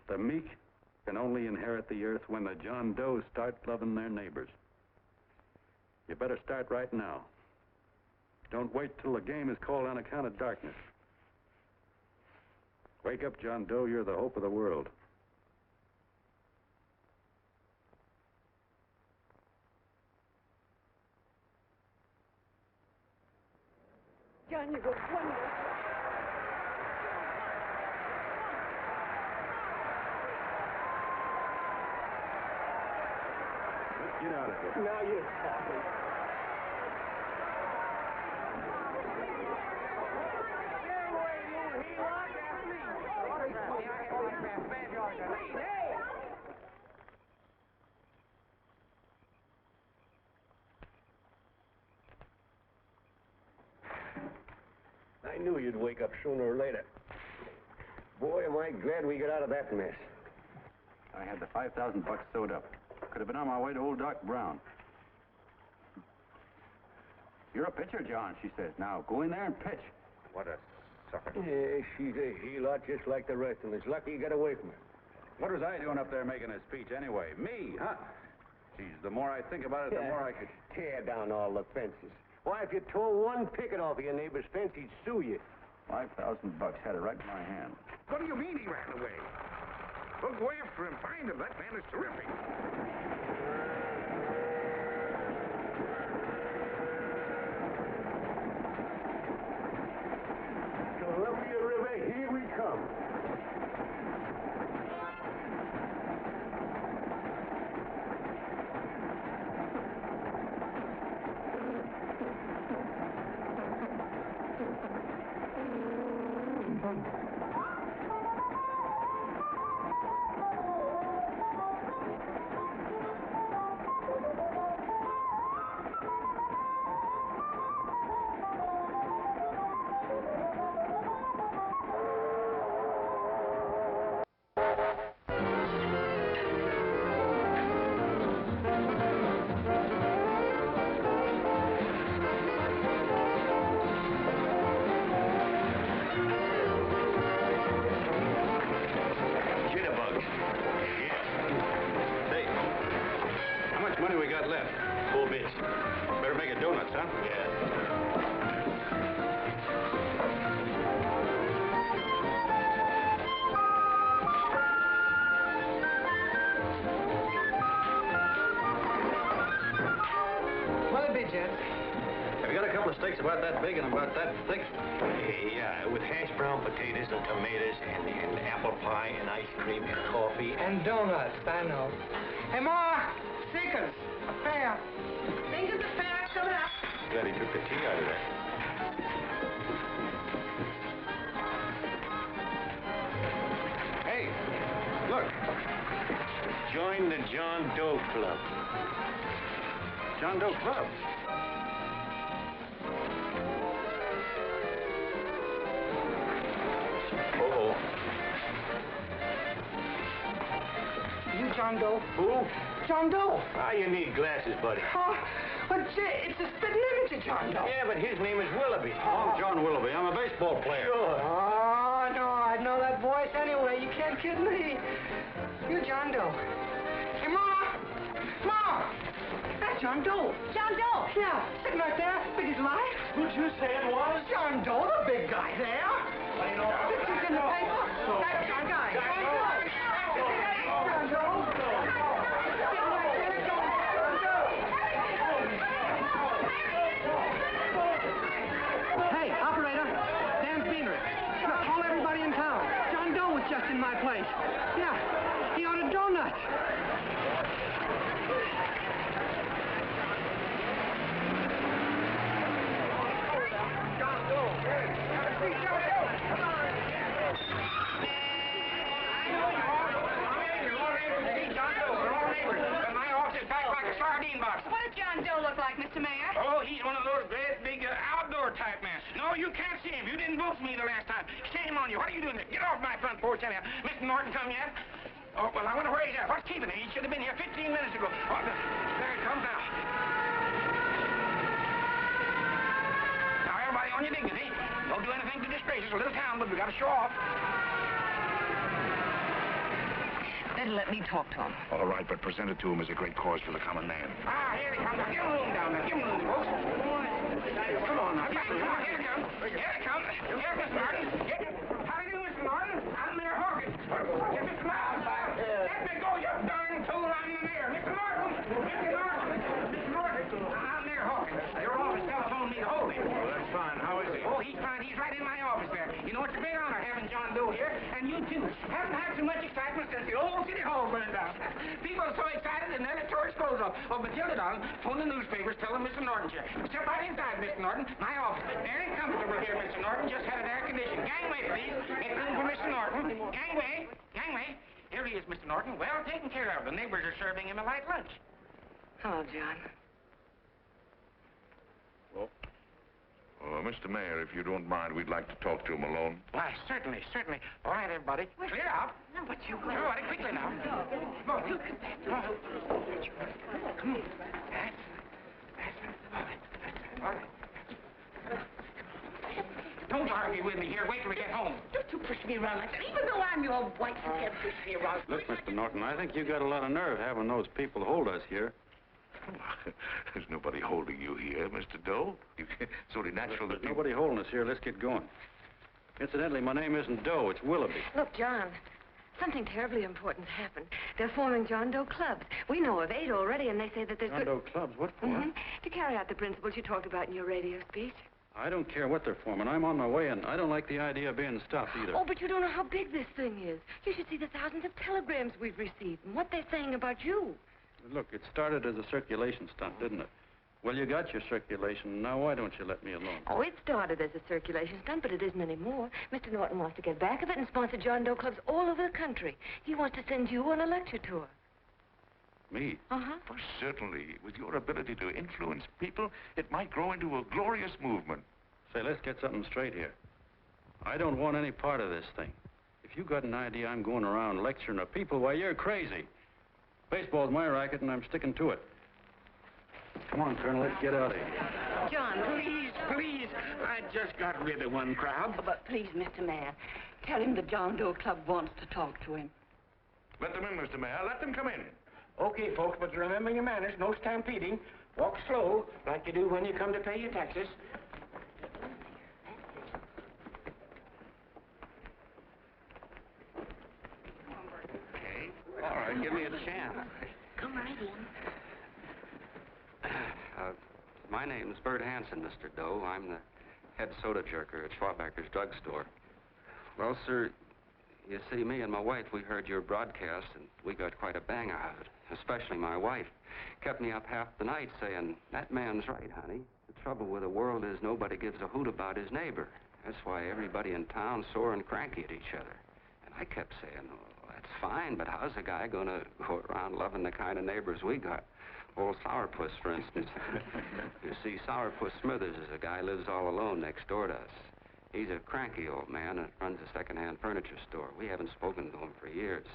The meek can only inherit the earth when the John Does start loving their neighbors. You better start right now. Don't wait till the game is called on account of darkness. Wake up, John Doe. You're the hope of the world. John, you were wonderful. Let's get out of here. Now you're talking. knew you'd wake up sooner or later. Boy, am I glad we got out of that mess. I had the 5,000 bucks sewed up. Could have been on my way to old Doc Brown. You're a pitcher, John, she says. Now, go in there and pitch. What a sucker. Yeah, she's a he-lot just like the rest of them. It's lucky you got away from her. What was I doing up there making a speech anyway? Me, huh? Geez, the more I think about it, the more I could... Tear down all the fences. Why, if you tore one picket off of your neighbor's fence, he'd sue you. 5,000 bucks, had it right in my hand. What do you mean he ran away? We'll go after him, find him. That man is terrific. Columbia River, here we come. Jitterbugs. Yeah. Say, how much money we got left? 4 bits. Better make a donuts, huh? Yeah. What'll it be, Jet? Have you got a couple of steaks about that big and about that thick? Yeah, with hash brown potatoes and tomatoes and apple pie and ice cream and coffee. And donuts, I know. Hey, Ma! Seekers! A fair! Fingers of fair coming up. Glad he took the tea out of that. Hey, look. Join the John Doe Club. John Doe Club. Oh. You John Doe? Who? John Doe. Ah, you need glasses, buddy. Oh, but it's a spitting image of John Doe. Yeah, but his name is Willoughby. I'm John Willoughby. I'm a baseball player. Sure. Oh, no, I know that voice anyway. You can't kid me. You John Doe. Hey, Ma! Ma! That's John Doe. John Doe! Yeah, sitting right there, big as life. Who'd you say it was? John Doe, the big guy there. Pictures in the paper. That's John Guy. John Doe. John Doe. Sitting right there, John Doe. Hey, operator. Dan Beaner. Look, call everybody in town. John Doe was just in my place. Yeah, he ordered donuts. John Doe. Have a seat, John Doe. Come on. My office is packed like a sardine box. What does John Doe look like, Mr. Mayor? Oh, he's one of those great big outdoor type men. No, you can't see him. You didn't vote for me the last time. Shame on you. What are you doing there? Get off my front porch anyhow. Mr. Norton come yet? Oh, well, I wonder where he's at. What's keeping him? He should have been here 15 minutes ago. Oh, there he comes now. Now, everybody on your dignity. Don't do anything to disgrace us. A little town, but we got to show off. Then let me talk to him. All right, but present it to him as a great cause for the common man. Ah, here he comes. Now, give him room down there. Give him room, folks. Come on now. Come on, here he comes. Here he comes. Here's Mr. Norton. How do you do, Mr. Norton? I'm Mayor Hawkins. Get Mr. Miles back. Let me go, you darn tool. I'm the mayor. Mr. Norton. Mr. Norton. Mr. Norton. I'm Mayor Hawkins. Your office telephoned me to hold him. Well, that's fine. How is he? Oh, he's fine. He's right in my office there. You know, it's a big honor having John Doe here, and you too. Haven't had so much excitement since the old city hall burned down. People are so excited and never tore his clothes off. Oh, Matilda Don, phone the newspapers, tell them Mr. Norton's here. Step right inside, Mr. Norton. My office. Very comfortable here, Mr. Norton. Just had it air conditioned. Gangway, please. Make room for Mr. Norton. Gangway. Gangway. Here he is, Mr. Norton. Well taken care of. The neighbors are serving him a light lunch. Hello, John. Mr. Mayor, if you don't mind, we'd like to talk to him alone. Why, certainly, certainly. All right, everybody. Clear out. No, but you... Everybody, quickly now. Come on. Look at that. Come on. Come on. That's it. All right. Don't argue with me here. Wait till we get home. Don't you push me around like that. Even though I'm your wife, you can't push me around. Look, Mr. Norton, I think you got a lot of nerve having those people hold us here. There's nobody holding you here, Mr. Doe. It's only natural that nobody holding us here. Let's get going. Incidentally, my name isn't Doe. It's Willoughby. Look, John, something terribly important's happened. They're forming John Doe clubs. We know of 8 already, and they say that there's... John Doe clubs? What for? To carry out the principles you talked about in your radio speech. I don't care what they're forming. I'm on my way, and I don't like the idea of being stopped either. Oh, but you don't know how big this thing is. You should see the thousands of telegrams we've received and what they're saying about you. Look, it started as a circulation stunt, didn't it? Well, you got your circulation. Now, why don't you let me alone? Oh, it started as a circulation stunt, but it isn't anymore. Mr. Norton wants to get back of it and sponsor John Doe clubs all over the country. He wants to send you on a lecture tour. Me? Uh-huh. Well, certainly. With your ability to influence people, it might grow into a glorious movement. Say, let's get something straight here. I don't want any part of this thing. If you got an idea I'm going around lecturing the people, why, you're crazy. Baseball's my racket, and I'm sticking to it. Come on, Colonel, let's get out of here. John, Please. I just got rid of one crowd. But please, Mr. Mayor, tell him the John Doe Club wants to talk to him. Let them in, Mr. Mayor. Let them come in. Okay, folks, but remember your manners. No stampeding. Walk slow, like you do when you come to pay your taxes. All right, give me a chance. come right in. My name's Bert Hanson, Mr. Doe. I'm the head soda jerker at Schwabacker's drugstore. Well, sir, you see, me and my wife, we heard your broadcast, and we got quite a bang out of it. Especially my wife. Kept me up half the night saying, that man's right, honey. The trouble with the world is nobody gives a hoot about his neighbor. That's why everybody in town's sore and cranky at each other. And I kept saying, well, that's fine, but how's a guy going to go around loving the kind of neighbors we got? Old Sourpuss, for instance. You see, Sourpuss Smithers is a guy lives all alone next door to us. He's a cranky old man and runs a second-hand furniture store. We haven't spoken to him for years.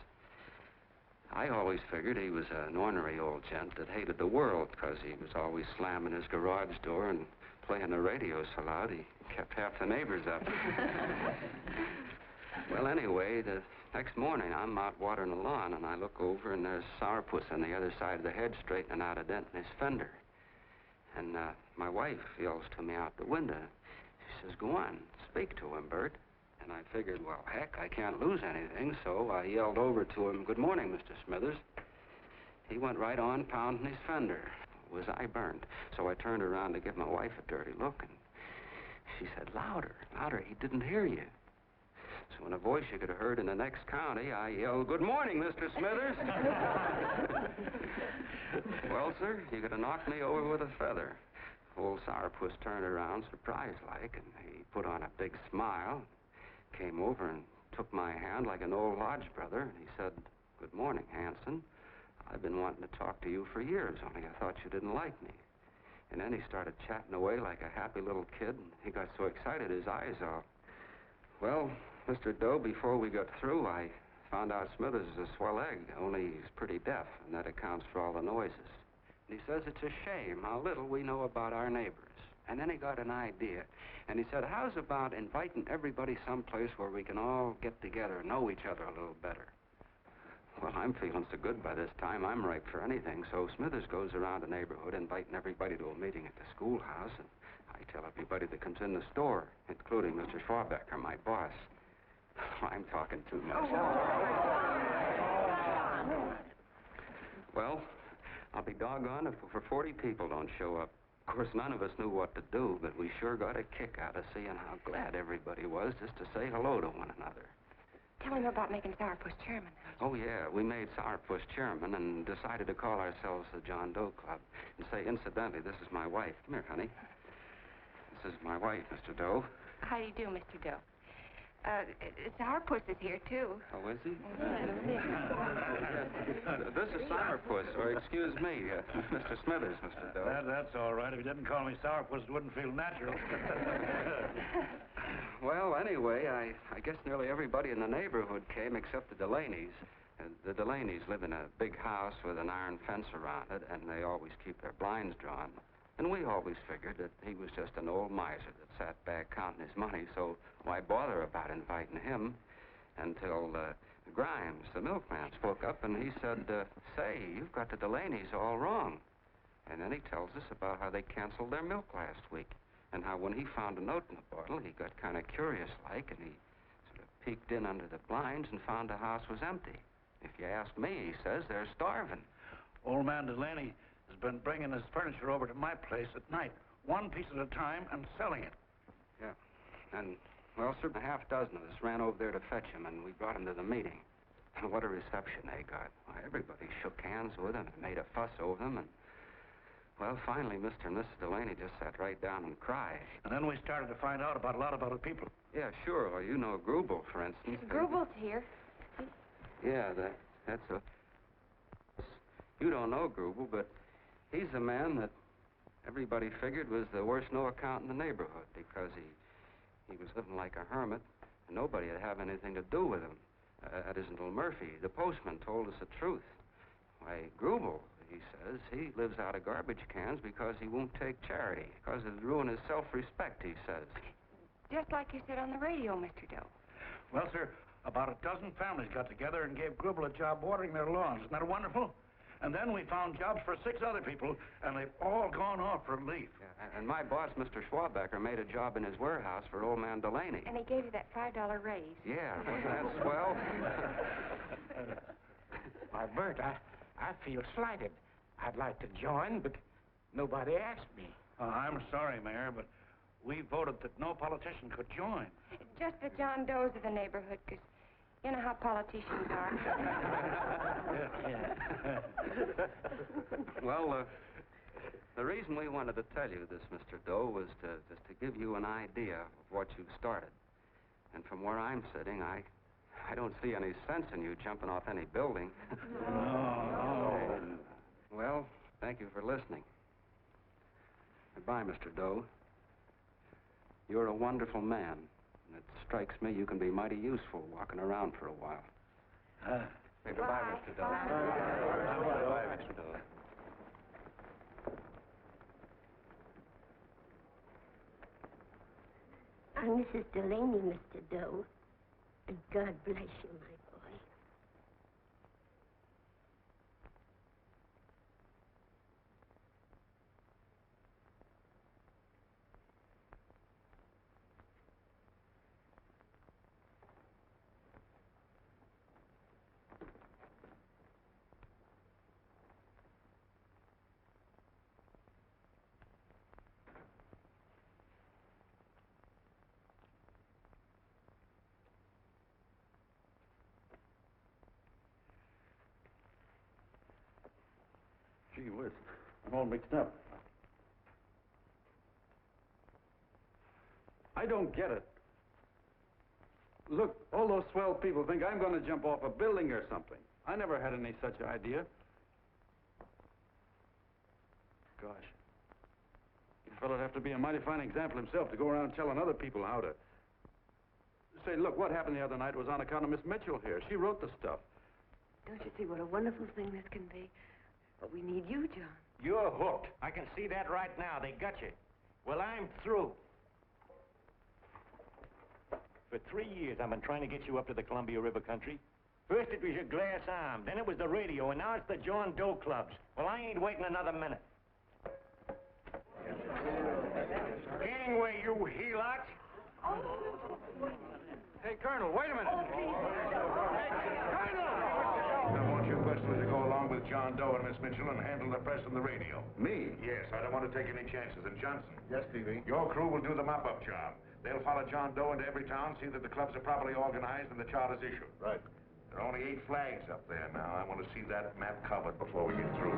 I always figured he was an ornery old gent that hated the world because he was always slamming his garage door and playing the radio so loud he kept half the neighbors up. Well, anyway, the next morning I'm out watering the lawn and I look over and there's Sourpuss on the other side of the hedge straightening out a dent in his fender. And my wife yells to me out the window. She says, go on, speak to him, Bert. And I figured, well, heck, I can't lose anything, so I yelled over to him, good morning, Mr. Smithers. He went right on pounding his fender. Was I burned? So I turned around to give my wife a dirty look, and she said, louder, louder, he didn't hear you. So in a voice you could have heard in the next county, I yelled, good morning, Mr. Smithers. Well, sir, you could have knocked me over with a feather. Old Sourpuss turned around surprised-like, and he put on a big smile, came over and took my hand like an old lodge brother, and he said, good morning, Hanson. I've been wanting to talk to you for years, only I thought you didn't like me. And then he started chatting away like a happy little kid, and he got so excited his eyes all... Well, Mr. Doe, before we got through, I found out Smithers is a swell egg, only he's pretty deaf, and that accounts for all the noises. And he says it's a shame how little we know about our neighbors. And then he got an idea, and he said, how's about inviting everybody someplace where we can all get together and know each other a little better? Well, I'm feeling so good by this time, I'm ripe for anything, so Smithers goes around the neighborhood inviting everybody to a meeting at the schoolhouse, and I tell everybody that comes in the store, including Mr. Schwabacker, my boss. I'm talking too much. Well, I'll be doggone if for 40 people don't show up. Of course, none of us knew what to do, but we sure got a kick out of seeing how glad everybody was just to say hello to one another. Tell him about making Sourpuss chairman. Oh, yeah, we made Sourpuss chairman and decided to call ourselves the John Doe Club. And say, incidentally, this is my wife. Come here, honey. This is my wife, Mr. Doe. How do you do, Mr. Doe? Sourpuss is here, too. Oh, is he? This is Sourpuss, or excuse me, Mr. Smithers, Mr. Doe. That's all right. If you didn't call me Sourpuss, it wouldn't feel natural. Well, anyway, I guess nearly everybody in the neighborhood came except the Delaney's. The Delaney's live in a big house with an iron fence around it, and they always keep their blinds drawn. And we always figured that he was just an old miser that sat back counting his money, so why bother about inviting him? Until Grimes, the milkman, spoke up, and he said, say, you've got the Delaney's all wrong. And then he tells us about how they canceled their milk last week, and how when he found a note in the bottle, he got kind of curious-like, and he sort of peeked in under the blinds and found the house was empty. If you ask me, he says, they're starving. Old man Delaney has been bringing his furniture over to my place at night, one piece at a time, and selling it. Yeah. And, well, sir, a half dozen of us ran over there to fetch him, and we brought him to the meeting. And what a reception they got. Why, everybody shook hands with him and made a fuss over them, and, well, finally, Mr. and Mrs. Delaney just sat right down and cried. And then we started to find out about a lot of other people. Yeah, sure. Well, you know Grubel, for instance. Grubel's here. Yeah, that's a... You don't know Grubel, but he's a man that everybody figured was the worst no-account in the neighborhood because he was living like a hermit, and nobody would have anything to do with him. That isn't Little Murphy. The postman told us the truth. Why, Grubel, he says, he lives out of garbage cans because he won't take charity, because it'd ruin his self-respect, he says. Just like you said on the radio, Mr. Doe. Well, sir, about a dozen families got together and gave Grubel a job watering their lawns. Isn't that wonderful? And then we found jobs for 6 other people, and they've all gone off for leave. Yeah, and my boss, Mr. Schwabecker, made a job in his warehouse for old man Delaney. And he gave you that $5 raise. Yeah, wasn't that swell? Why, Bert, I feel slighted. I'd like to join, but nobody asked me. I'm sorry, Mayor, but we voted that no politician could join. Just the John Does of the neighborhood, because you know how politicians are. Well, the reason we wanted to tell you this, Mr. Doe, was just to give you an idea of what you've started. And from where I'm sitting, I don't see any sense in you jumping off any building. No. Well, thank you for listening. Goodbye, Mr. Doe. You're a wonderful man. And it strikes me you can be mighty useful walking around for a while. Say goodbye, Mr. Doe. Goodbye, Mr. Doe. I'm Mrs. Delaney, Mr. Doe. And God bless you, my boy. Gee whiz, I'm all mixed up. I don't get it. Look, all those swell people think I'm going to jump off a building or something. I never had any such idea. Gosh. The fellow'd have to be a mighty fine example himself to go around telling other people how to... Say, look, what happened the other night was on account of Miss Mitchell here. She wrote the stuff. Don't you see what a wonderful thing this can be? But we need you, John. You're hooked. I can see that right now. They got you. Well, I'm through. For 3 years, I've been trying to get you up to the Columbia River country. First it was your glass arm, then it was the radio, and now it's the John Doe clubs. Well, I ain't waiting another minute. Gangway, you helots! Hey, Colonel, wait a minute. I want you personally to go along with John Doe and Miss Mitchell and handle the press and the radio. Me? Yes, I don't want to take any chances. And Johnson? Yes, Stevie? Your crew will do the mop-up job. They'll follow John Doe into every town, see that the clubs are properly organized and the charter's issued. Right. There are only 8 flags up there now. I want to see that map covered before we get through.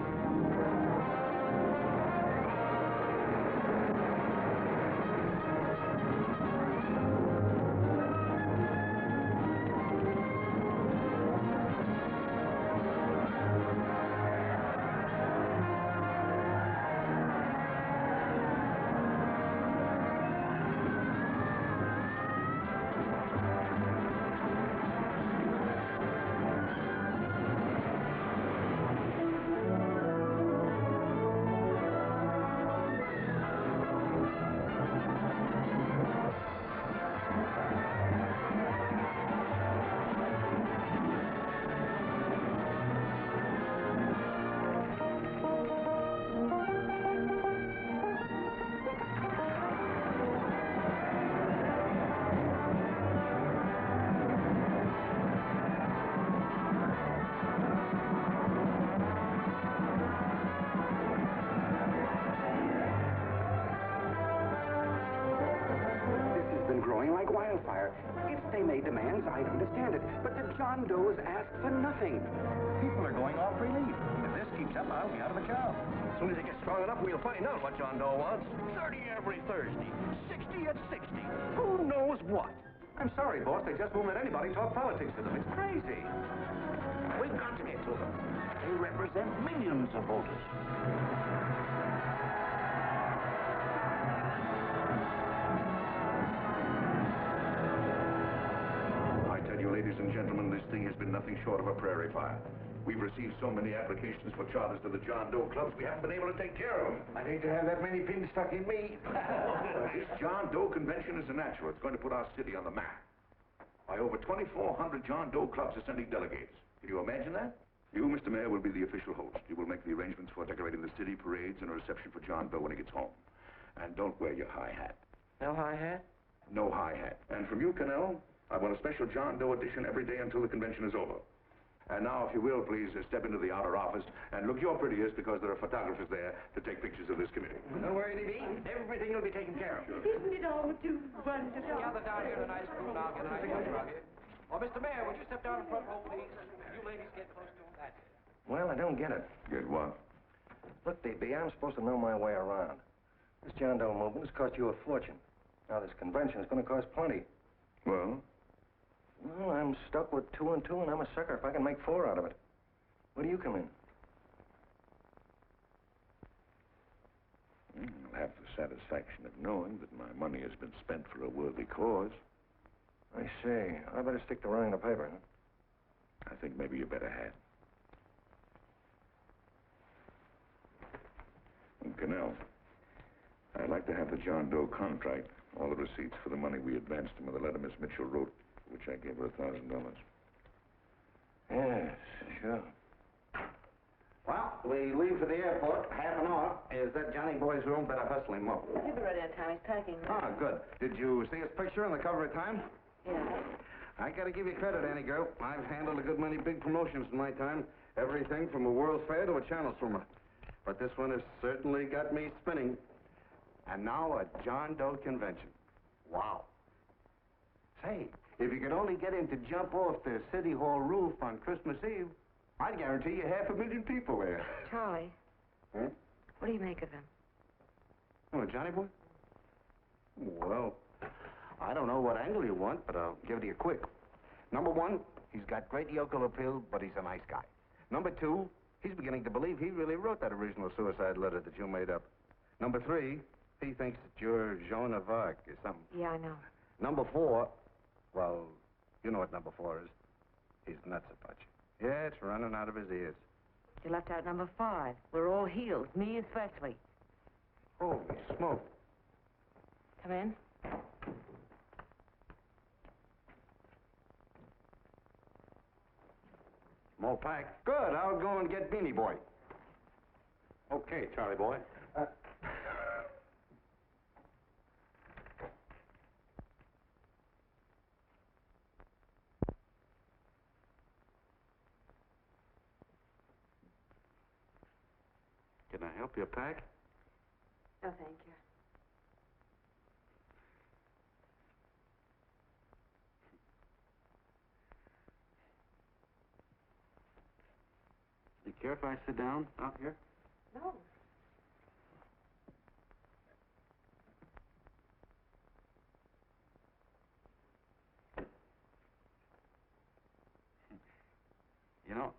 fair. If they made demands, I'd understand it. But the John Does ask for nothing. People are going off relief. If this keeps up, I'll be out of a job. As soon as it gets strong enough, we'll find out what John Doe wants. 30 every Thursday. 60 at 60. Who knows what? I'm sorry, boss. They just won't let anybody talk politics to them. It's crazy. We've got to get to them. They represent millions of voters. I tell you, ladies and gentlemen, this thing has been nothing short of a prairie fire. We've received so many applications for charters to the John Doe clubs, we haven't been able to take care of them. I'd hate to have that many pins stuck in me. This John Doe convention is a natural. It's going to put our city on the map. Why, over 2,400 John Doe clubs are sending delegates. Can you imagine that? You, Mr. Mayor, will be the official host. You will make the arrangements for decorating the city, parades, and a reception for John Doe when he gets home. And don't wear your high hat. No high hat? No high hat. And from you, Cannell, I want a special John Doe edition every day until the convention is over. And now, if you will, please step into the outer office and look your prettiest because there are photographers there to take pictures of this committee. Don't worry, Libby. Everything will be taken care of. Isn't it all too wonderful? Gather down here in a nice group now. Get nice and rugged. Oh, Mr. Mayor, would you step down in front row, please? You ladies get close to him. That's it. Well, I don't get it. Get what? Look, DB, I'm supposed to know my way around. This John Doe movement has cost you a fortune. Now, this convention is going to cost plenty. Well? Well, I'm stuck with 2 and 2, and I'm a sucker if I can make 4 out of it. Where do you come in? I'll have the satisfaction of knowing that my money has been spent for a worthy cause. I see. I better stick to running the paper, huh? I think maybe you better have. And Cannell, I'd like to have the John Doe contract, all the receipts for the money we advanced him, and the letter Miss Mitchell wrote, which I gave her $1,000. Yes, sure. Well, we leave for the airport. Half an hour. Is that Johnny boy's room? Better hustle him up. He'll be ready on time. He's packing. Ah, good. Did you see his picture on the cover of Time? Yeah. I gotta give you credit, Annie girl. I've handled a good many big promotions in my time. Everything from a World's Fair to a channel swimmer. But this one has certainly got me spinning. And now a John Doe convention. Wow. Say, if you could only get him to jump off the City Hall roof on Christmas Eve, I'd guarantee you 500,000 people there. Charlie. Huh? What do you make of him? Oh, Johnny boy? Well, I don't know what angle you want, but I'll give it to you quick. Number 1, he's got great yokel appeal, but he's a nice guy. Number 2, he's beginning to believe he really wrote that original suicide letter that you made up. Number 3, he thinks that you're Joan of Arc or something. Yeah, I know. Number 4, well, you know what number 4 is. He's nuts about you. Yeah, it's running out of his ears. You left out number 5. We're all healed, me especially. Holy smoke. Come in. More pack. Good. I'll go and get Beanie Boy. Okay, Charlie boy. Can I help you pack? No, thank you. You care if I sit down out here? No. You know,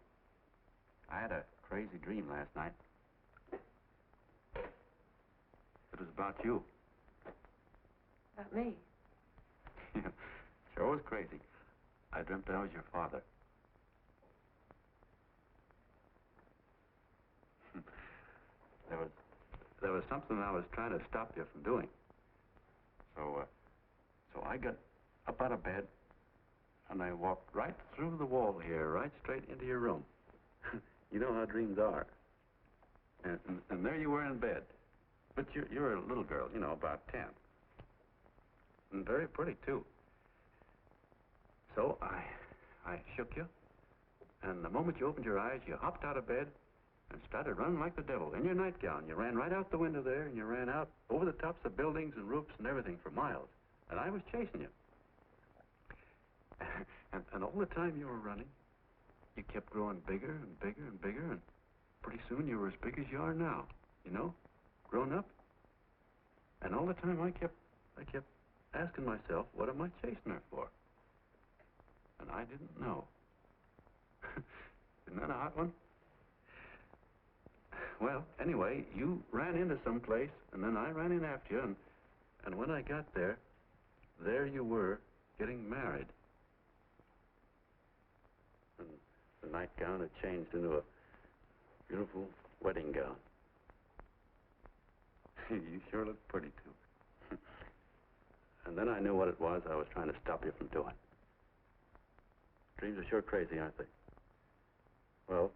I had a crazy dream last night. It was about you. About me? Sure was crazy. I dreamt I was your father. There was something I was trying to stop you from doing. So I got up out of bed, and I walked right through the wall here, right straight into your room. You know how dreams are. And there you were in bed. But you're a little girl, you know, about 10. And very pretty, too. So I shook you, and the moment you opened your eyes, you hopped out of bed and started running like the devil in your nightgown. You ran right out the window there, and you ran out over the tops of buildings and roofs and everything for miles. And I was chasing you. And all the time you were running, you kept growing bigger and bigger and bigger, and pretty soon you were as big as you are now, you know, grown up. And all the time I kept asking myself, what am I chasing her for? And I didn't know. Isn't that a hot one? Well, anyway, you ran into some place, and then I ran in after you, and when I got there you were getting married. And the nightgown had changed into a beautiful wedding gown. You sure look pretty, too. And then I knew what it was I was trying to stop you from doing. Dreams are sure crazy, aren't they? Well,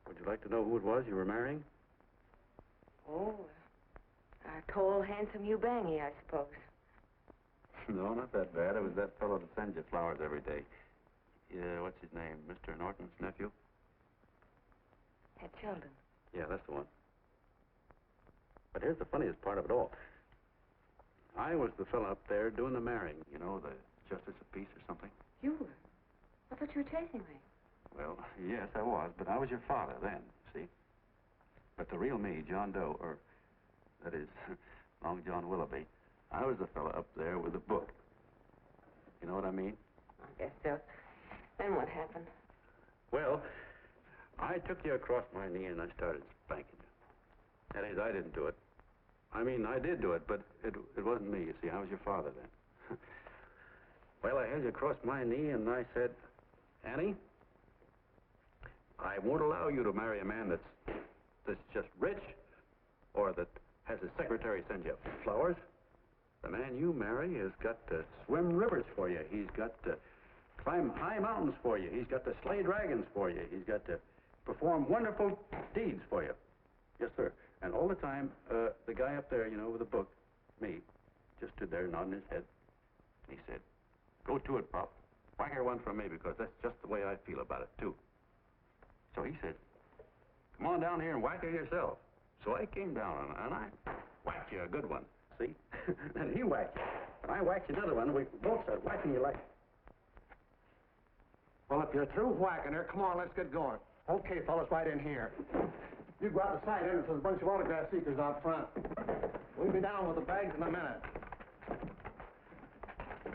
would you like to know who it was you were marrying? Oh, a tall, handsome Eubangi, I suppose. No, not that bad. It was that fellow that sends you flowers every day. Yeah, what's his name? Mr. Norton's nephew? Ed Sheldon. Yeah, that's the one. But here's the funniest part of it all. I was the fellow up there doing the marrying, you know, the justice of peace or something. You were? I thought you were chasing me. Well, yes, I was, but I was your father then, see? But the real me, John Doe, or that is, Long John Willoughby, I was the fellow up there with the book. You know what I mean? I guess so. Then what happened? Well, I took you across my knee and I started spanking you. That is, I didn't do it. I mean, I did do it, but it wasn't me, you see. I was your father then. Well, I held you across my knee and I said, Annie, I won't allow you to marry a man that's just rich or that has his secretary send you flowers. The man you marry has got to swim rivers for you. He's got to climb high mountains for you. He's got to slay dragons for you. He's got to perform wonderful deeds for you. Yes, sir. And all the time, the guy up there, you know, with the book, me, just stood there nodding his head. He said, go to it, Pop. Whack her one from me, because that's just the way I feel about it, too. So he said, come on down here and whack her yourself. So I came down, and I whacked you a good one, see? And he whacked you. And I whacked you another one, and we both started whacking you like... Well, if you're through whacking her, come on, let's get going. Okay, fellas, right in here. You go out the side entrance. There's a bunch of autograph seekers out front. We'll be down with the bags in a minute.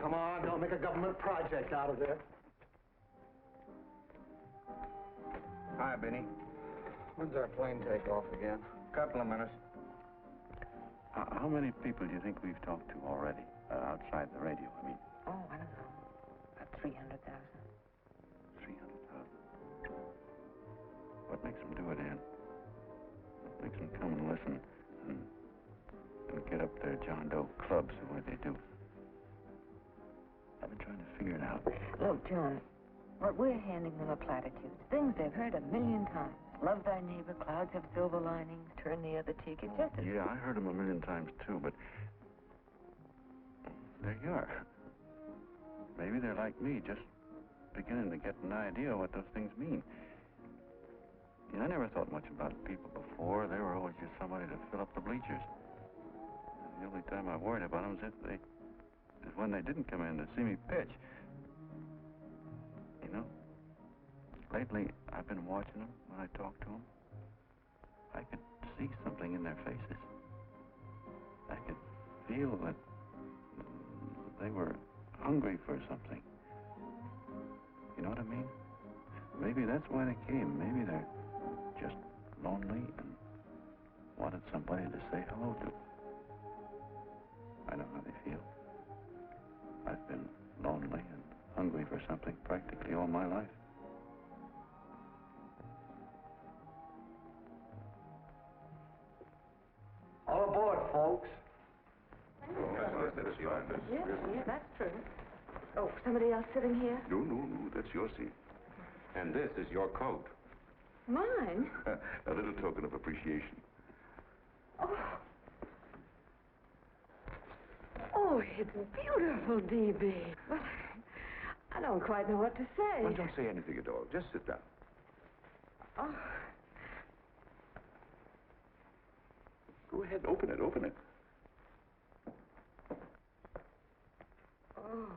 Come on, don't make a government project out of this. Hi, Benny. When's our plane take off again? Couple of minutes. How many people do you think we've talked to already? Outside the radio, I mean. Oh, I don't know. About 300,000. 300,000. What makes them do it, Ann? What makes them come and listen and get up their John Doe clubs the way they do? I've been trying to figure it out. Look, John, what we're handing them are platitudes. Things they've heard a million times. Love thy neighbor, clouds have silver linings, turn the other cheek. It's just as... Yeah, I heard them a million times, too, but... there you are. Maybe they're like me, just beginning to get an idea what those things mean. Yeah, I never thought much about people before. They were always just somebody to fill up the bleachers. And the only time I worried about them is when they didn't come in to see me pitch. You know, lately I've been watching them when I talk to them. I could see something in their faces. I could feel that they were hungry for something. You know what I mean? Maybe that's why they came. Maybe they're just lonely and wanted somebody to say hello to. I know how they feel. I've been lonely and hungry for something practically all my life. All aboard, folks. Yeah, that's true. Oh, somebody else sitting here? No, that's your seat. And this is your coat. Mine? A little token of appreciation. Oh, it's beautiful, D.B. Well, I don't quite know what to say. Well, don't say anything at all. Just sit down. Oh. Go ahead, open it. Oh.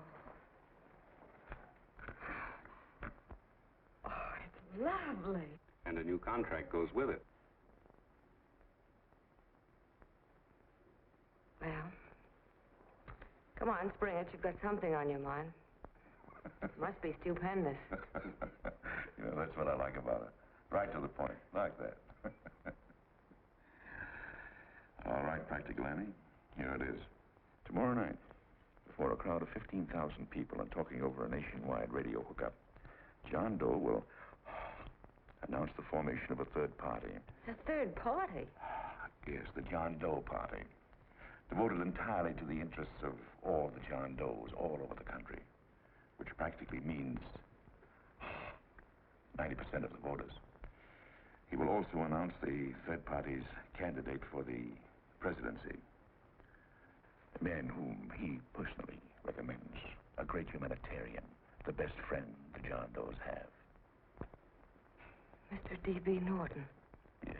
lovely. And a new contract goes with it. Well, come on, Springer. You've got something on your mind. Must be stupendous. You know, that's what I like about it. Right to the point. Like that. All right, Practical Annie. Here it is. Tomorrow night, before a crowd of 15,000 people and talking over a nationwide radio hookup, John Doe will announce the formation of a third party. A third party? Yes, the John Doe Party. Devoted entirely to the interests of all the John Does all over the country, which practically means 90% of the voters. He will also announce the third party's candidate for the presidency. A man whom he personally recommends. A great humanitarian. The best friend the John Does have. Mr. D.B. Norton. Yes.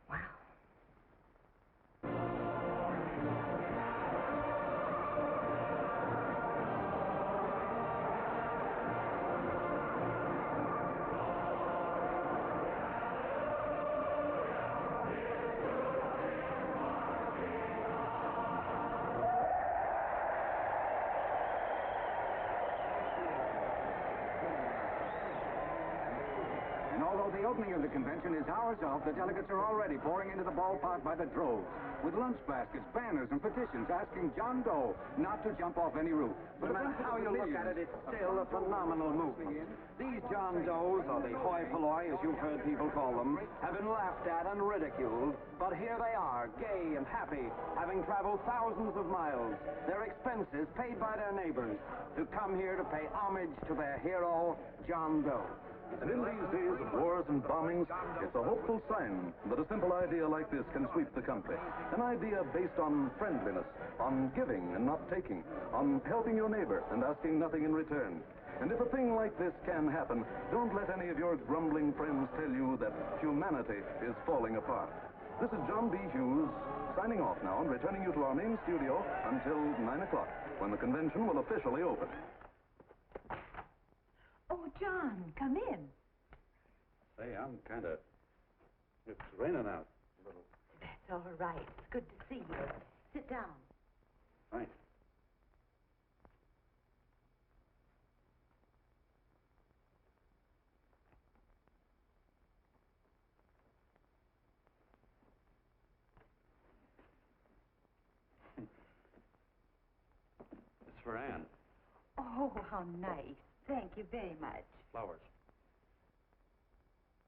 Wow. And although the opening of the convention is hours off, the delegates are already pouring into the ballpark by the droves, with lunch baskets, banners, and petitions asking John Doe not to jump off any roof. No matter how you look at it, it's still a phenomenal movement. These John Does, or the hoi polloi, as you've heard people call them, have been laughed at and ridiculed, but here they are, gay and happy, having traveled thousands of miles, their expenses paid by their neighbors, to come here to pay homage to their hero, John Doe. And in these days of wars and bombings, it's a hopeful sign that a simple idea like this can sweep the country. An idea based on friendliness, on giving and not taking, on helping your neighbor and asking nothing in return. And if a thing like this can happen, don't let any of your grumbling friends tell you that humanity is falling apart. This is John B. Hughes, signing off now and returning you to our main studio until 9 o'clock, when the convention will officially open. Oh, John, come in. Say, I'm kind of... It's raining out a little. That's all right. It's good to see you. Sit down. Thanks. It's for Anne. Oh, how nice. Thank you very much. Flowers.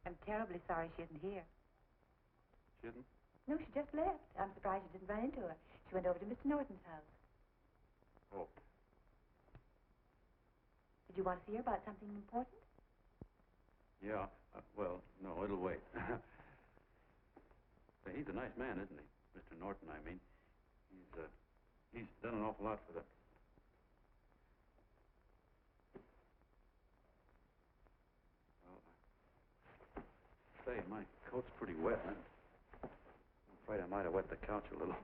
I'm terribly sorry she isn't here. She isn't? No, she just left. I'm surprised you didn't run into her. She went over to Mr. Norton's house. Oh. Did you want to see her about something important? Yeah. Well, no, it'll wait. Say, he's a nice man, isn't he? Mr. Norton, I mean. He's done an awful lot for the... Say, my coat's pretty wet. I'm afraid I might have wet the couch a little.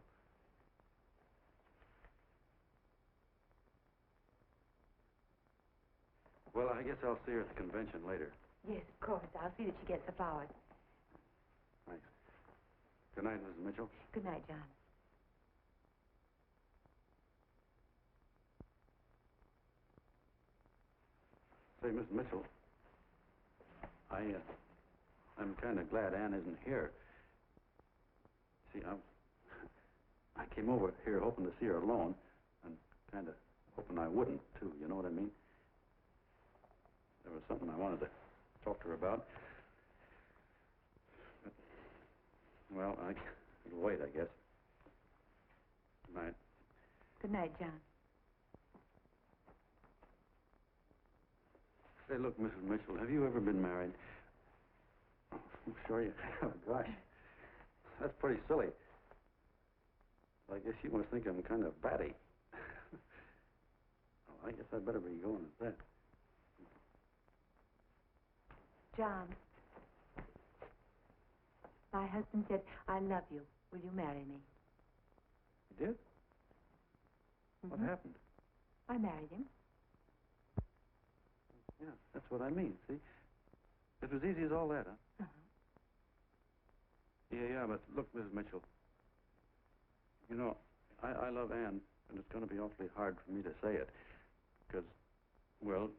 Well, I guess I'll see her at the convention later. Yes, of course. I'll see that she gets the flowers. Thanks. Good night, Mrs. Mitchell. Good night, John. Say, Miss Mitchell, I'm kind of glad Anne isn't here. See, I came over here hoping to see her alone, and kind of hoping I wouldn't, too, you know what I mean? There was something I wanted to talk to her about. But, well, it'll wait, I guess. Good night. Good night, John. Say, look, Mrs. Mitchell, have you ever been married? Oh, I'm sure you have. Gosh, that's pretty silly. I guess you must think I'm kind of batty. Well, I guess I'd better be going at that. John, my husband said, I love you. Will you marry me? You did? What happened? I married him. Yeah, that's what I mean, see? It was easy as all that, huh? Yeah, but look, Mrs. Mitchell. You know, I love Anne, and it's going to be awfully hard for me to say it. Because, well,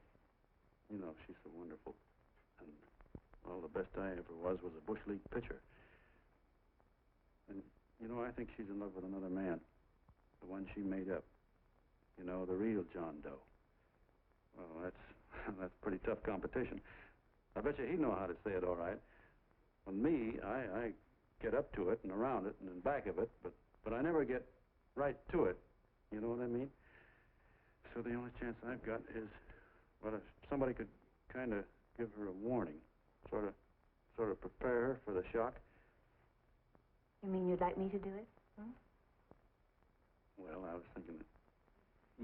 you know, she's so wonderful. And, well, the best I ever was a Bush League pitcher. And, you know, I think she's in love with another man. The one she made up. You know, the real John Doe. Well, that's pretty tough competition. I bet you he'd know how to say it all right. With me, I get up to it and around it and in back of it, but I never get right to it. You know what I mean? So the only chance I've got is, well, if somebody could kind of give her a warning, sort of prepare her for the shock. You mean you'd like me to do it? Hmm? Well, I was thinking that,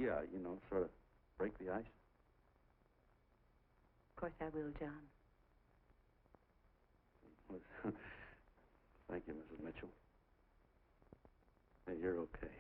yeah, you know, sort of break the ice. Of course I will, John. Well, thank you, Mrs. Mitchell. Hey, you're okay.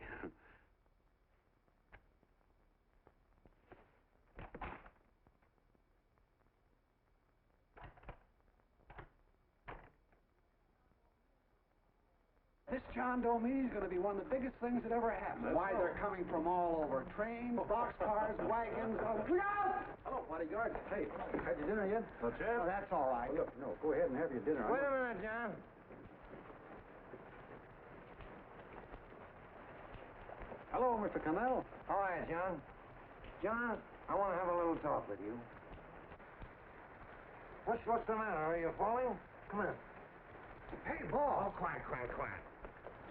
This John Doe meeting is going to be one of the biggest things that ever happened. Why, they're coming from all over. Trains, boxcars, wagons. Look out! Hello, bodyguard. Hey, had your dinner yet? Not yet. Oh, that's all right. Look, no, go ahead and have your dinner. Wait a minute, John. Hello, Mr. Connell. All right, John. John, I want to have a little talk with you. What's the matter? Are you falling? Come on. Hey, Ball. Oh, quiet.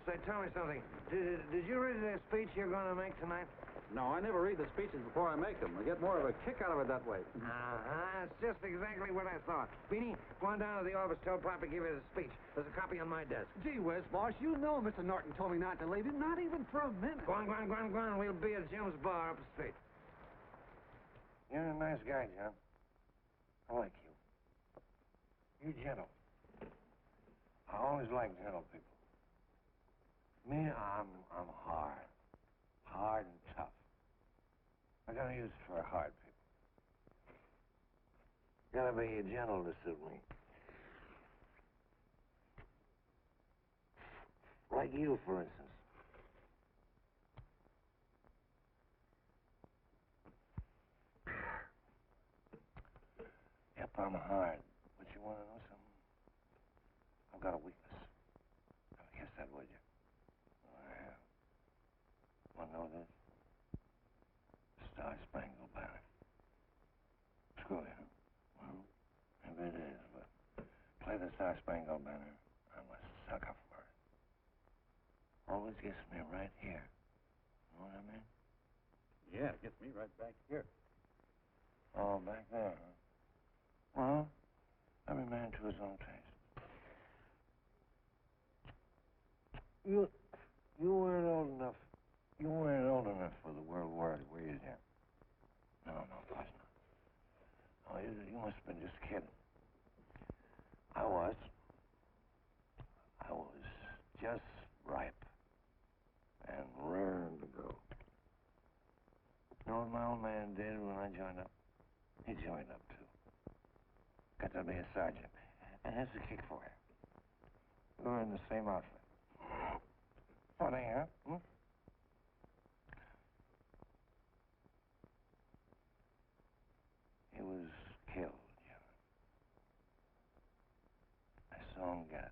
Say, tell me something. Did you read the speech you're going to make tonight? No, I never read the speeches before I make them. I get more of a kick out of it that way. That's just exactly what I thought. Beanie, go on down to the office, tell Papa to give you the speech. There's a copy on my desk. Gee whiz, boss, you know Mr. Norton told me not to leave him, not even for a minute. Go on. We'll be at Jim's bar up the street. You're a nice guy, John. I like you. You're gentle. I always like gentle people. Me, I'm hard. Hard and tough. I gotta use it for hard people. Gotta be gentle to suit me. Like you, for instance. Yep, I'm hard. But you wanna know something? I've got a weakness. I guess that, would you? I have. Want to know this? Star-Spangled Banner. Screw you. Well, maybe it is, but play the Star-Spangled Banner. I'm a sucker for it. Always gets me right here. Know what I mean? Yeah, it gets me right back here. Oh, back there, huh? Well, every man to his own taste. You weren't old enough. You weren't old enough for the World War, were you, Jim? No, of course not. Oh, you must have been just kidding. I was just ripe and raring to go. You know what my old man did when I joined up? He joined up, too. Got to be a sergeant. And here's the kick for you. We were in the same outfit. Funny, huh? Hmm? He was killed, John. I saw him get it.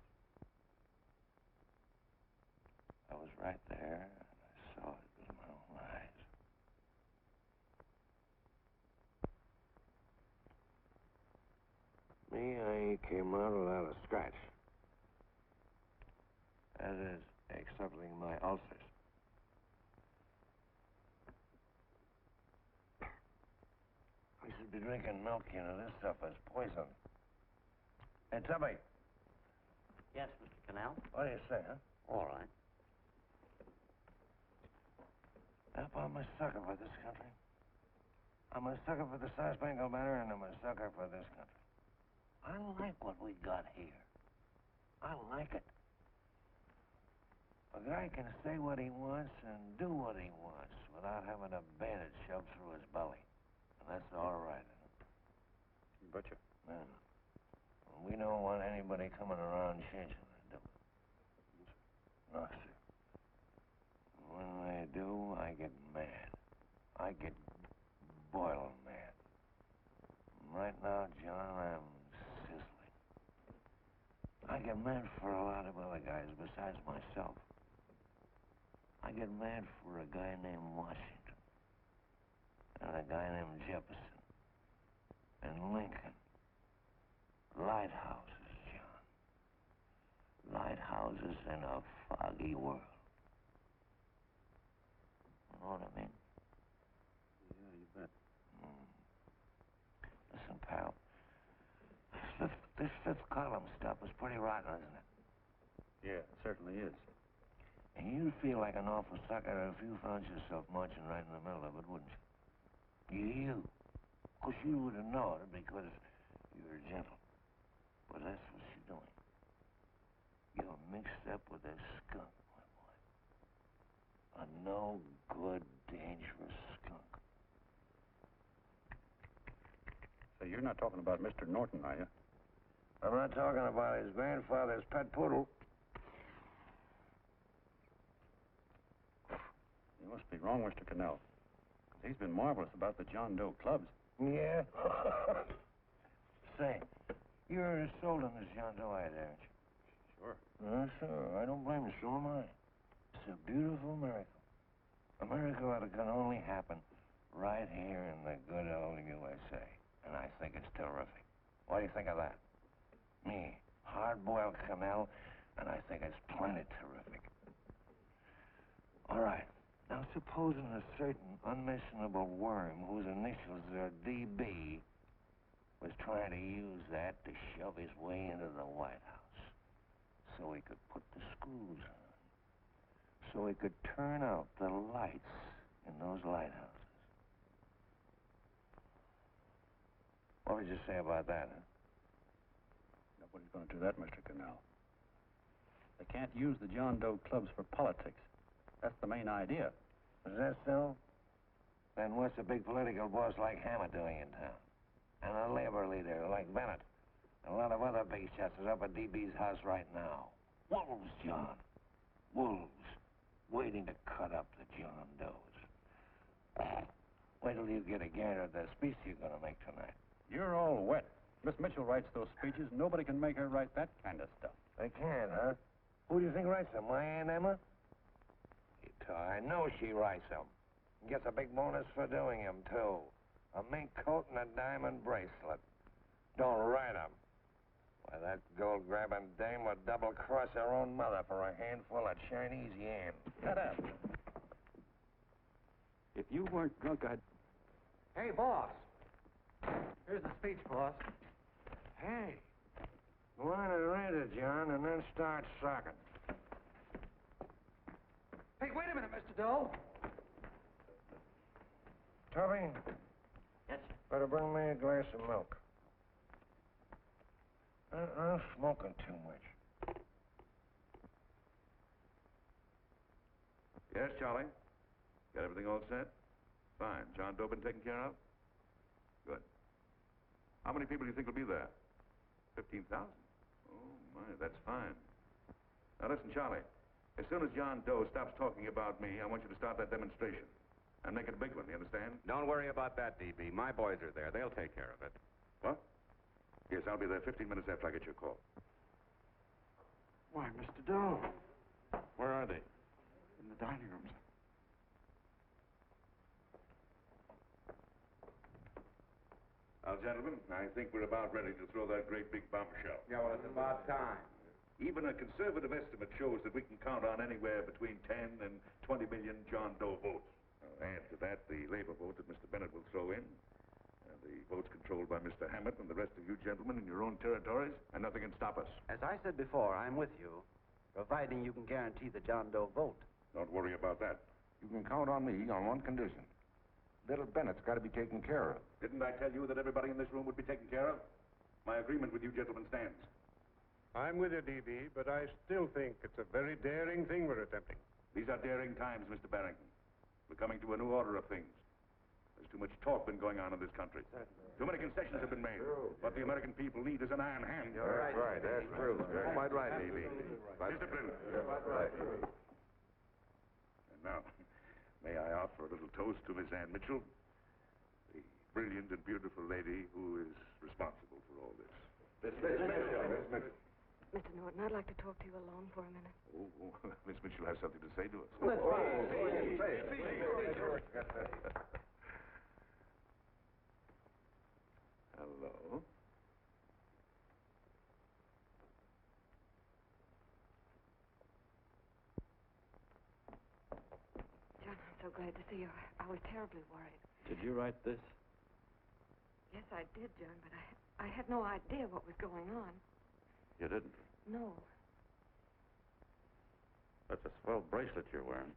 I was right there, and I saw it with my own eyes. Me, I came out without a scratch. That is, excepting my ulcers. We should be drinking milk, you know. This stuff is poison. Hey, Tubby. Yes, Mr. Connell? What do you say, huh? All right. Yep, I'm a sucker for this country. I'm a sucker for the Star-Spangled Banner, and I'm a sucker for this country. I like what we got here. I like it. A guy can say what he wants and do what he wants without having a bayonet shoved through his belly. And that's all right. You betcha. Man, we don't want anybody coming around changing it, do we? No, sir. When they do, I get mad. I get boiling mad. Right now, John, I'm sizzling. I get mad for a lot of other guys besides myself. I get mad for a guy named Washington, and a guy named Jefferson, and Lincoln. Lighthouses, John. Lighthouses in a foggy world. You know what I mean? Yeah, you bet. Listen, pal. This fifth column stuff is pretty rotten, isn't it? Yeah, it certainly is. And you'd feel like an awful sucker if you found yourself marching right in the middle of it, wouldn't you? You. Of course, you wouldn't know it because you're gentle. But that's what you're doing. You're mixed up with a skunk, my boy. A no-good, dangerous skunk. So you're not talking about Mr. Norton, are you? I'm not talking about his grandfather's pet poodle. You must be wrong, Mr. Cannell. 'Cause he's been marvelous about the John Doe clubs. Yeah? Say, you're as sold on this John Doe ad, aren't you? Sure. Sure. I don't blame you. So am I. It's a beautiful miracle. A miracle that can only happen right here in the good old USA. And I think it's terrific. What do you think of that? Me, hard-boiled Cannell, and I think it's plenty terrific. All right. Now, supposing a certain unmentionable worm whose initials are DB was trying to use that to shove his way into the White House so he could put the screws on, so he could turn out the lights in those lighthouses. What would you say about that, huh? Nobody's going to do that, Mr. Cannell. They can't use the John Doe clubs for politics. That's the main idea. Is that so? Then what's a big political boss like Hammett doing in town? And a labor leader like Bennett? And a lot of other big shots are up at DB's house right now. Wolves, John. Wolves. Waiting to cut up the John Does. Wait till you get a gander at the speech you're going to make tonight. You're all wet. Miss Mitchell writes those speeches. Nobody can make her write that kind of stuff. They can't, huh? Who do you think writes them? My Aunt Emma? I know she writes them. And gets a big bonus for doing them, too. A mink coat and a diamond bracelet. Don't write them. Why, that gold-grabbing dame would double-cross her own mother for a handful of Chinese yams. Shut up. If you weren't drunk, I'd... Hey, boss. Here's the speech, boss. Hey. Go on and read it, John, and then start sucking. Hey, wait a minute, Mr. Doe. Tubby? Yes, sir. Better bring me a glass of milk. I'm smoking too much. Yes, Charlie? Got everything all set? Fine. John Doe been taken care of? Good. How many people do you think will be there? 15,000? Oh, my, that's fine. Now, listen, Charlie. As soon as John Doe stops talking about me, I want you to start that demonstration. And make it a big one, you understand? Don't worry about that, DB. My boys are there. They'll take care of it. What? Yes, I'll be there 15 minutes after I get your call. Why, Mr. Doe. Where are they? In the dining room, sir. Now, gentlemen, I think we're about ready to throw that great big bombshell. Yeah, well, it's about time. Even a conservative estimate shows that we can count on anywhere between 10 and 20 million John Doe votes. Add to that the labor vote that Mr. Bennett will throw in, the votes controlled by Mr. Hammett and the rest of you gentlemen in your own territories, and nothing can stop us. As I said before, I'm with you, providing you can guarantee the John Doe vote. Don't worry about that. You can count on me on one condition. Little Bennett's got to be taken care of. Didn't I tell you that everybody in this room would be taken care of? My agreement with you gentlemen stands. I'm with you, DB, but I still think it's a very daring thing we're attempting. These are daring times, Mr. Barrington. We're coming to a new order of things. There's too much talk been going on in this country. Too many concessions have been made. What the American people need is an iron hand. That's right. That's true. You're quite right, Levy. Discipline. Right. And now, may I offer a little toast to Miss Ann Mitchell, the brilliant and beautiful lady who is responsible for all this. Mr. Norton, I'd like to talk to you alone for a minute. Oh, Miss Mitchell has something to say to us. Hello. John, I'm so glad to see you. I was terribly worried. Did you write this? Yes, I did, John, but I had no idea what was going on. You didn't. No. That's a swell bracelet you're wearing.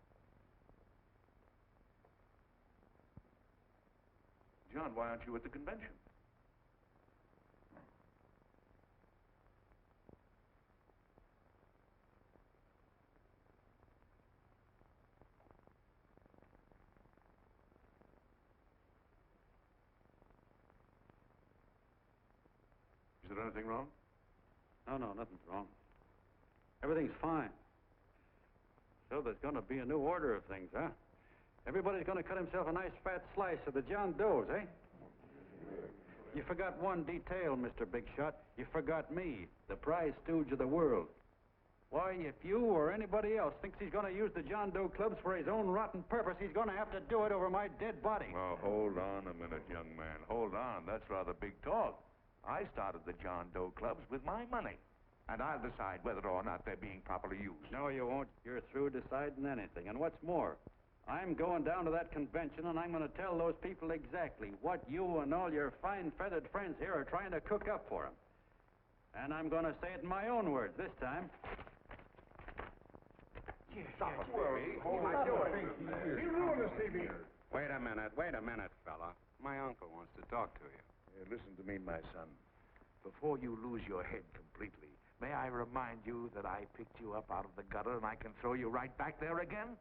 John, why aren't you at the convention? Is there anything wrong? No, nothing's wrong. Everything's fine. So there's going to be a new order of things, huh? Everybody's going to cut himself a nice fat slice of the John Does, eh? You forgot one detail, Mr. Big Shot. You forgot me, the prize stooge of the world. Why, if you or anybody else thinks he's going to use the John Doe clubs for his own rotten purpose, he's going to have to do it over my dead body. Oh, hold on a minute, young man. Hold on. That's rather big talk. I started the John Doe clubs with my money. And I'll decide whether or not they're being properly used. No, you won't. You're through deciding anything. And what's more, I'm going down to that convention, and I'm going to tell those people exactly what you and all your fine feathered friends here are trying to cook up for them. And I'm going to say it in my own words this time. Stop it, baby. You ruined us, TV. Wait a minute, fella. My uncle wants to talk to you. Listen to me, my son. Before you lose your head completely, may I remind you that I picked you up out of the gutter and I can throw you right back there again?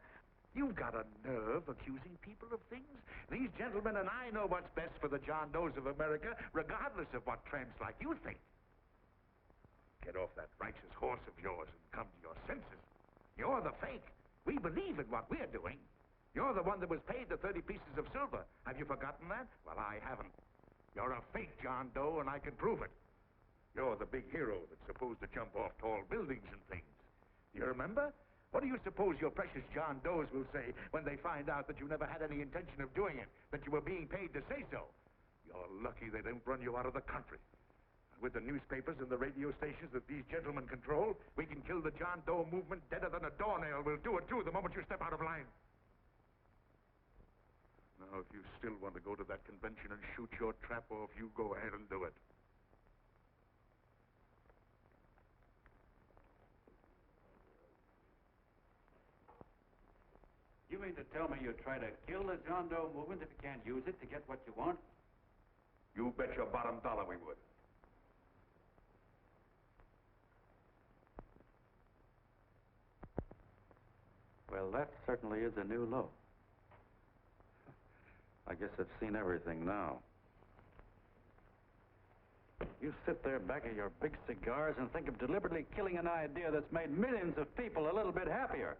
You've got a nerve accusing people of things. These gentlemen and I know what's best for the John Does of America, regardless of what tramps like you think. Get off that righteous horse of yours and come to your senses. You're the fake. We believe in what we're doing. You're the one that was paid the 30 pieces of silver. Have you forgotten that? Well, I haven't. You're a fake John Doe, and I can prove it. You're the big hero that's supposed to jump off tall buildings and things. Do you remember? What do you suppose your precious John Does will say when they find out that you never had any intention of doing it, that you were being paid to say so? You're lucky they didn't run you out of the country. With the newspapers and the radio stations that these gentlemen control, we can kill the John Doe movement deader than a doornail. We'll do it, too, the moment you step out of line. Now, if you still want to go to that convention and shoot your trap off, you go ahead and do it. You mean to tell me you try to kill the John Doe movement if you can't use it to get what you want? You bet your bottom dollar we would. Well, that certainly is a new low. I guess I've seen everything now. You sit there back of your big cigars and think of deliberately killing an idea that's made millions of people a little bit happier.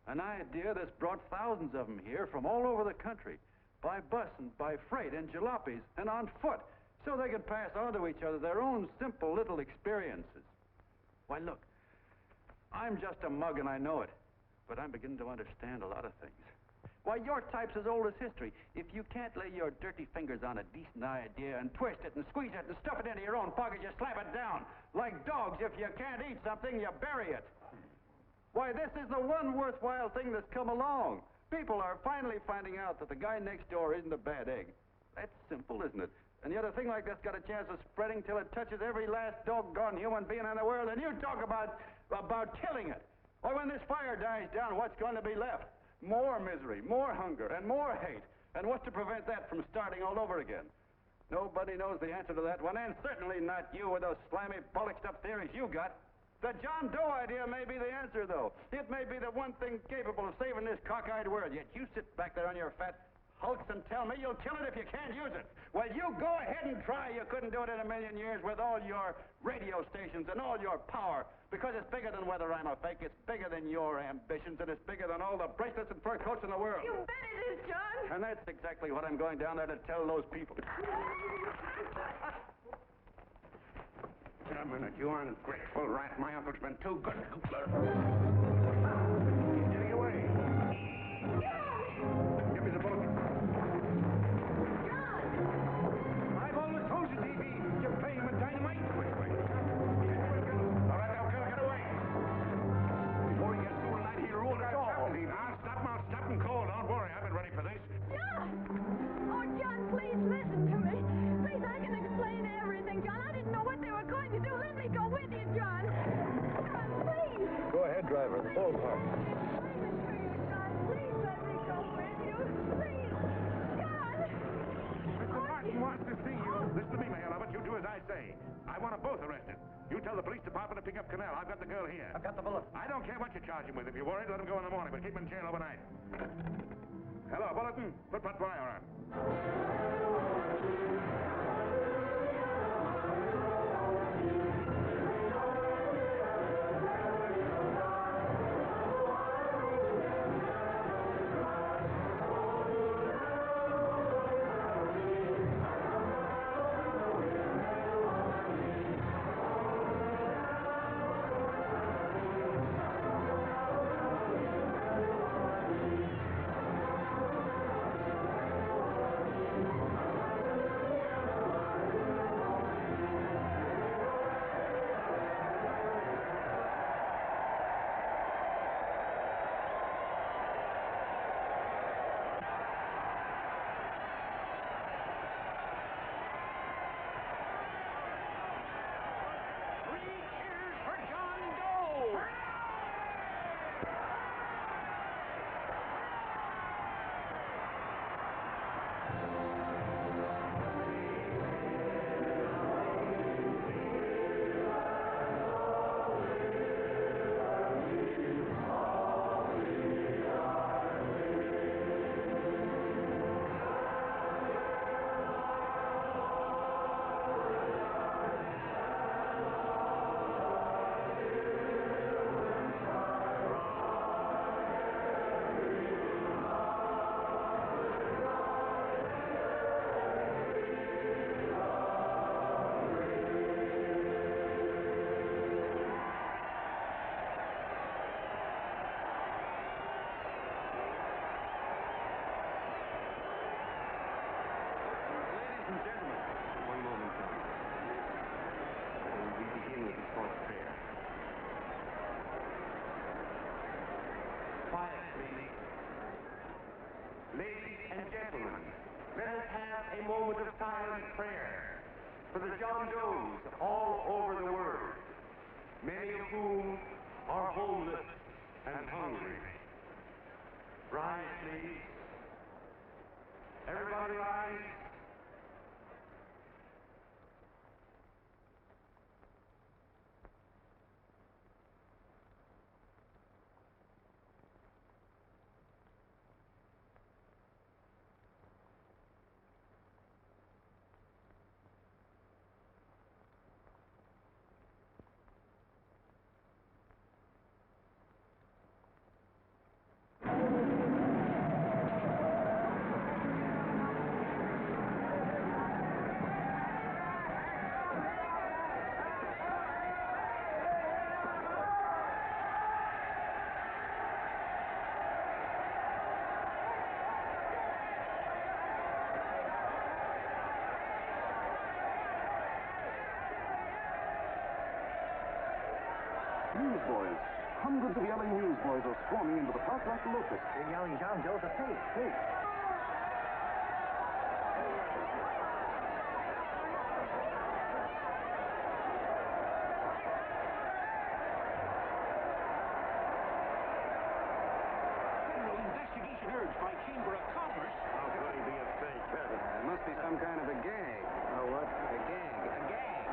An idea that's brought thousands of them here from all over the country, by bus and by freight and jalopies and on foot, so they could pass on to each other their own simple little experiences. Why, look, I'm just a mug and I know it, but I'm beginning to understand a lot of things. Why, your type's as old as history. If you can't lay your dirty fingers on a decent idea and twist it and squeeze it and stuff it into your own pocket, you slap it down. Like dogs, if you can't eat something, you bury it. Why, this is the one worthwhile thing that's come along. People are finally finding out that the guy next door isn't a bad egg. That's simple, isn't it? And yet a thing like that's got a chance of spreading till it touches every last doggone human being in the world, and you talk about killing it. Why, when this fire dies down, what's going to be left? More misery, more hunger, and more hate. And what's to prevent that from starting all over again? Nobody knows the answer to that one, and certainly not you with those slimy, bollixed-up theories you got. The John Doe idea may be the answer, though. It may be the one thing capable of saving this cockeyed world. Yet you sit back there on your fat hulks and tell me you'll kill it if you can't use it. Well, you go ahead and try. You couldn't do it in a million years with all your radio stations and all your power. Because it's bigger than whether I'm a fake. It's bigger than your ambitions, and it's bigger than all the bracelets and fur coats in the world. You bet it is, John. And that's exactly what I'm going down there to tell those people. A minute, you ungrateful rat. My uncle's been too good. He's getting away. Give me the bullet. I've always told you, TV, you're playing with dynamite. Wait. All right, now, get away. Before he gets through tonight, he'll rule us all. I'll stop him cold. Don't worry, I've been ready for this. John! Oh, John, please listen to me. Please, I can explain everything, John. I didn't know what they were going to do. Let me go with you, John. John, please. Go ahead, driver. Full park. Please let me go with you. Please. John! Mr. Martin wants to see you. Listen to me, Mayor Lovett. You do as I say. I want them both arrested. You tell the police department to pick up Cannell. I've got the girl here. I've got the bullet. I don't care what you charge him with. If you're worried, let him go in the morning, but keep him in jail overnight. Hello, Bulletin. Put wire on. Ladies and gentlemen, let us have a moment of silent prayer for the John Does all over the world, many of whom are homeless and hungry. Rise, please. Everybody rise. Newsboys. Hundreds of yelling newsboys are swarming into the park like locusts. They're yelling John Doe's a fake. Federal investigation urged by Chamber of Commerce. How could he be a fake? It must be some kind of a gag. Oh, what? A gag. A gag.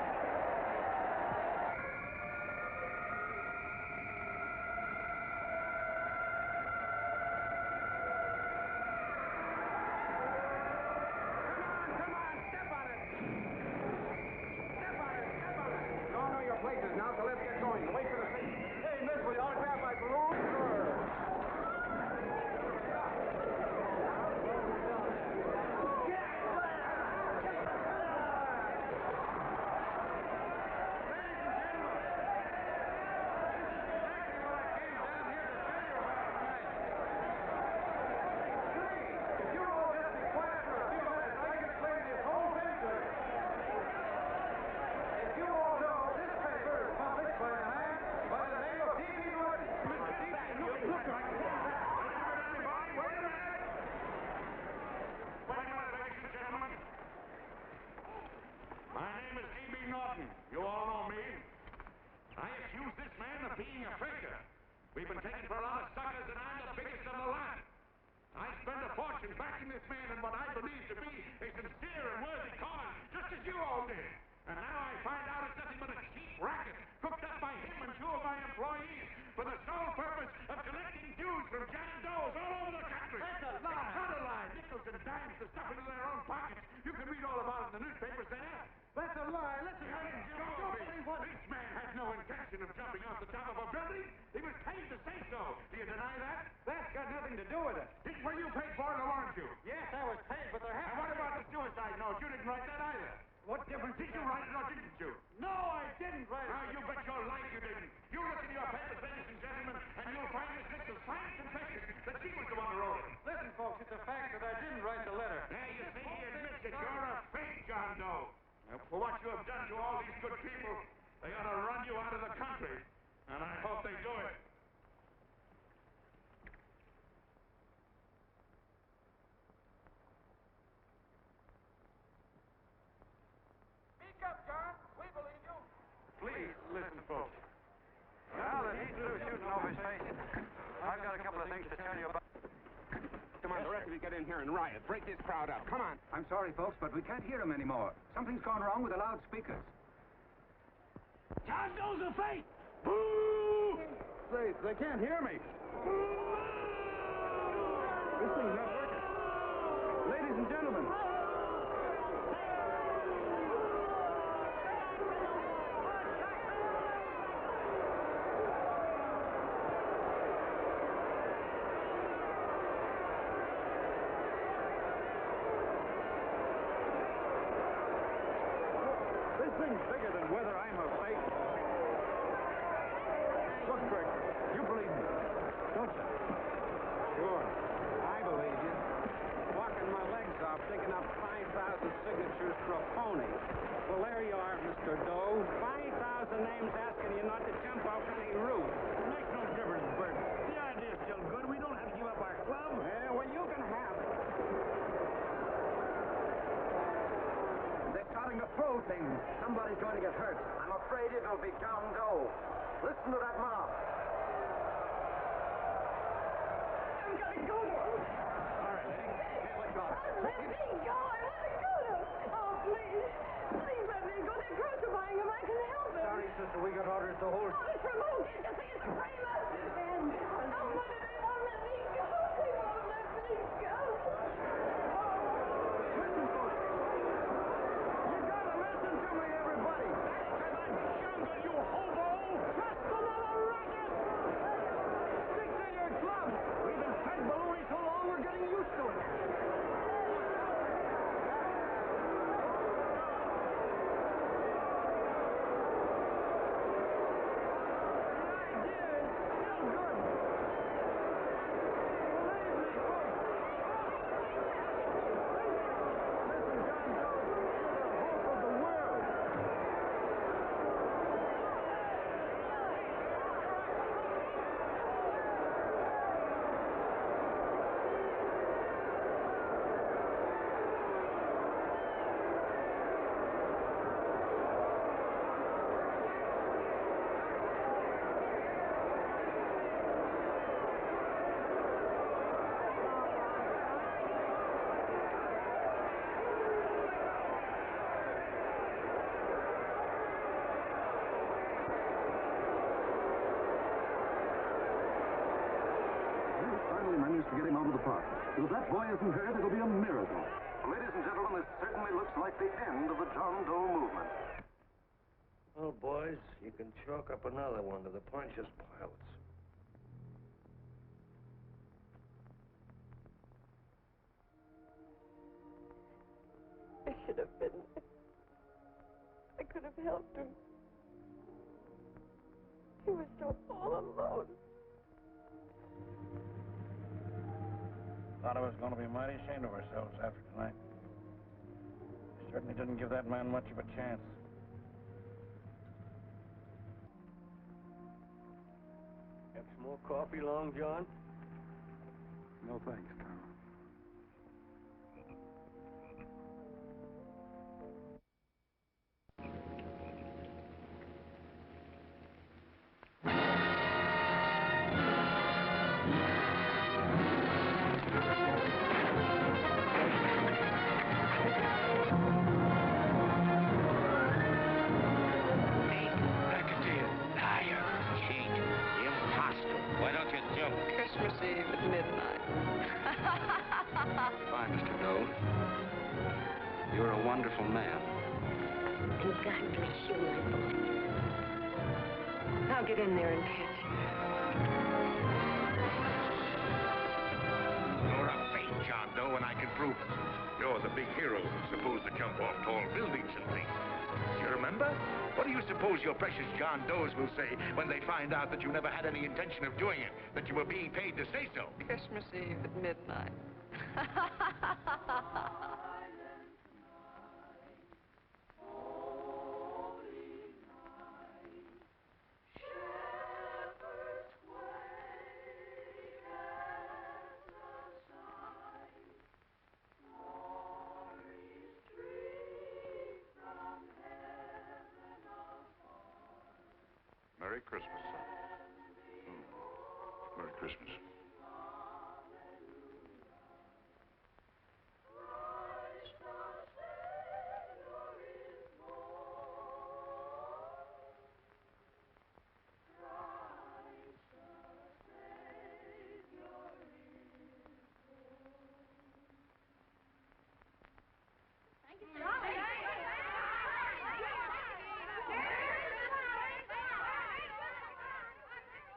fortune backing this man in what I believe to be a sincere and worthy cause, just as you all did. And now I find out it's nothing but a cheap racket cooked up by him and two of my employees for the sole purpose of collecting dues from John Does all over the country. That's a lie. Not a lie. Nickels and dimes to stuff into their own pockets. You can read all about it in the newspapers there. That's a lie. Listen, This man had no intention of jumping off the top of a building. He was paid to say so. Do you deny that? That's got nothing to do with it. Were you paid for it or weren't you? Yes, I was paid, but there And what about the suicide note? You didn't write that either. What difference Did you write it or didn't you? No, I didn't write it. Now, you bet your life you didn't. You look in your papers, ladies and gentlemen, and you'll find this Mitchell's fine confession that she was the one who wrote it. Listen, folks, it's a fact that I didn't write the letter. Now, you see, he admits that you're a fake John Doe. For what you have done to all these good people, they ought to run you out of the country. And I hope they do it. Speak up, John. We believe you. Please, listen, folks. Now that he's through shooting over his face, I've got a couple of things to tell you about. Come on, the rest of you get in here and riot. Break this crowd up. Come on. I'm sorry, folks, but we can't hear him anymore. Something's gone wrong with the loudspeakers. John Doe's a fake. Boo! They can't hear me. This thing's not working. Ladies and gentlemen. This thing's bigger than whether I'm a fake. Look, Bert, you believe me, don't you? Sure, I believe you. Walking my legs off, digging up 5,000 signatures for a phony. Well, there you are, Mr. Doe. 5,000 names asking you not to jump off any roof. It makes no difference, Bert. The idea's still good. We don't have to give up our club. Yeah, well, you can have it. They're starting to throw things. Somebody's going to get hurt. I'm afraid it'll be John Doe. Listen to that mob. I'm gonna go to him. All right, lady. Hey, let go. Let me go. I want to go to him. Oh, please. Please let me go. They're crucifying him. I can help him. Sorry, sister. We got orders to hold. Oh, it's removed. Can't you see it's a framer? And oh, why do they won't let me go? They won't let me go. Listen, folks. You gotta listen to me, everybody. That's because I'm younger, you hobo. Just another racket. Stick to your club. We've been fed baloney so long, we're getting used to it. Managed to get him out of the park. If that boy isn't hurt, it'll be a miracle. Ladies and gentlemen, this certainly looks like the end of the John Doe movement. Well, boys, you can chalk up another one to the Pontius Pilates. I should have been there. I could have helped him. He was so all alone. Thought I was going to be mighty ashamed of ourselves after tonight. We certainly didn't give that man much of a chance. Have some more coffee, Long John? No thanks, Tom. Eve at midnight. Goodbye, Mr. Doe. You're a wonderful man. And God bless you, my boy. I'll get in there and catch you. You're a fake John Doe, and I can prove it. You're the big hero who's supposed to jump off tall buildings and things. You remember? What do you suppose your precious John Does will say when they find out that you never had any intention of doing it, that you were being paid to say so? Christmas Eve at midnight. Merry Christmas, son. Merry Christmas.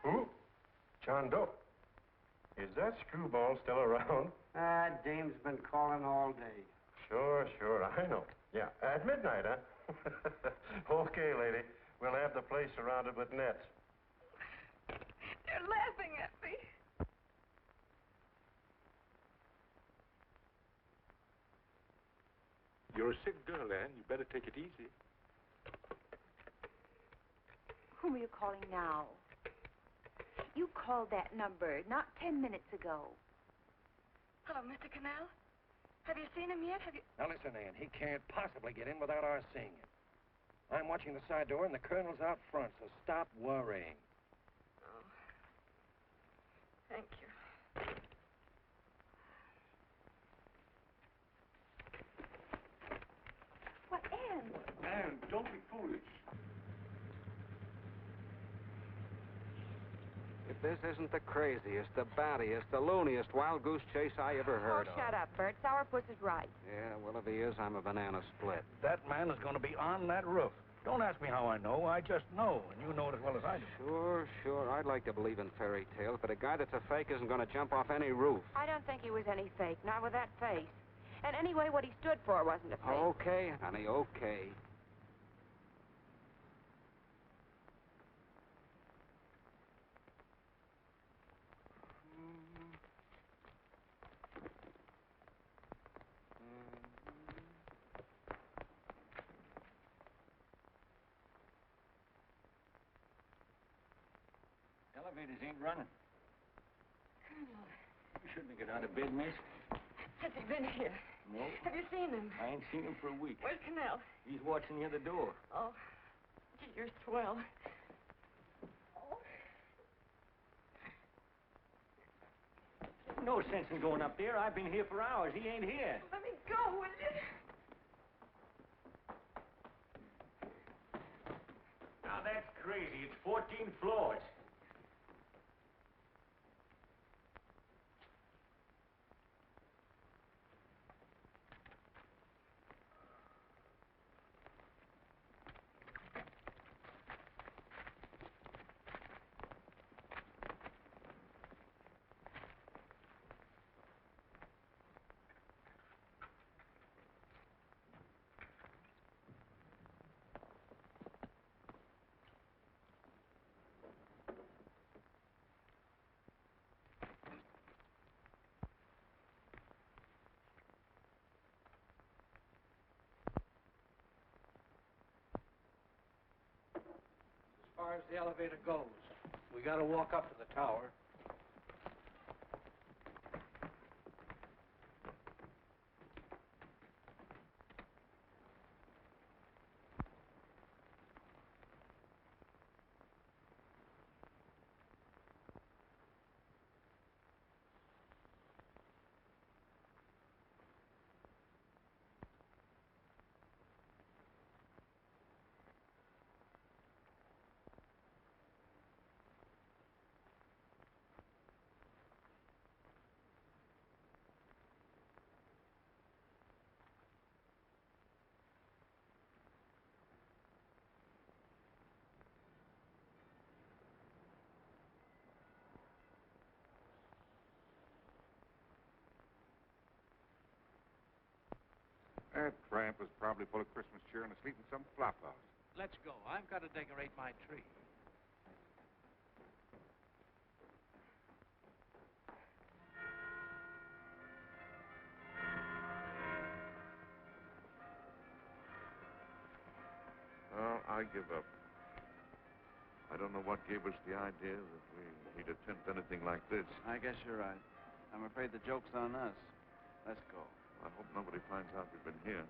Who? John Doe. Is that screwball still around? Dame's been calling all day. Sure, I know. Yeah, at midnight, huh? Okay, lady. We'll have the place surrounded with nets. They're laughing at me. You're a sick girl, Anne. You better take it easy. Whom are you calling now? You called that number not 10 minutes ago. Hello, Mr. Canal. Have you seen him yet? Have you... Now listen, Ann, he can't possibly get in without our seeing him. I'm watching the side door and the colonel's out front, so stop worrying. Oh. Thank you. What, Anne? Anne, don't be foolish. If this isn't the craziest, the battiest, the looniest wild goose chase I ever heard of. Shut up, Bert. Sourpuss is right. Yeah, well, if he is, I'm a banana split. That man is going to be on that roof. Don't ask me how I know. I just know, and you know it as well as I do. Sure. I'd like to believe in fairy tales, but a guy that's a fake isn't going to jump off any roof. I don't think he was any fake, not with that face. And anyway, what he stood for wasn't a fake. Okay, honey, okay. Elevators ain't running. Colonel, You shouldn't have got out of bed, miss. has he been here? No. Have you seen him? I ain't seen him for a week. Where's Canal? He's watching near the door. Oh, gee, you're swell. No sense in going up there. I've been here for hours. He ain't here. Let me go, will you? Now that's crazy. It's 14 floors. As far as the elevator goes, we gotta walk up to the tower. That tramp was probably full of Christmas cheer and asleep in some flop house. Let's go. I've got to decorate my tree. Well, I give up. I don't know what gave us the idea that we'd attempt anything like this. I guess you're right. I'm afraid the joke's on us. Let's go. I hope nobody finds out we've been here.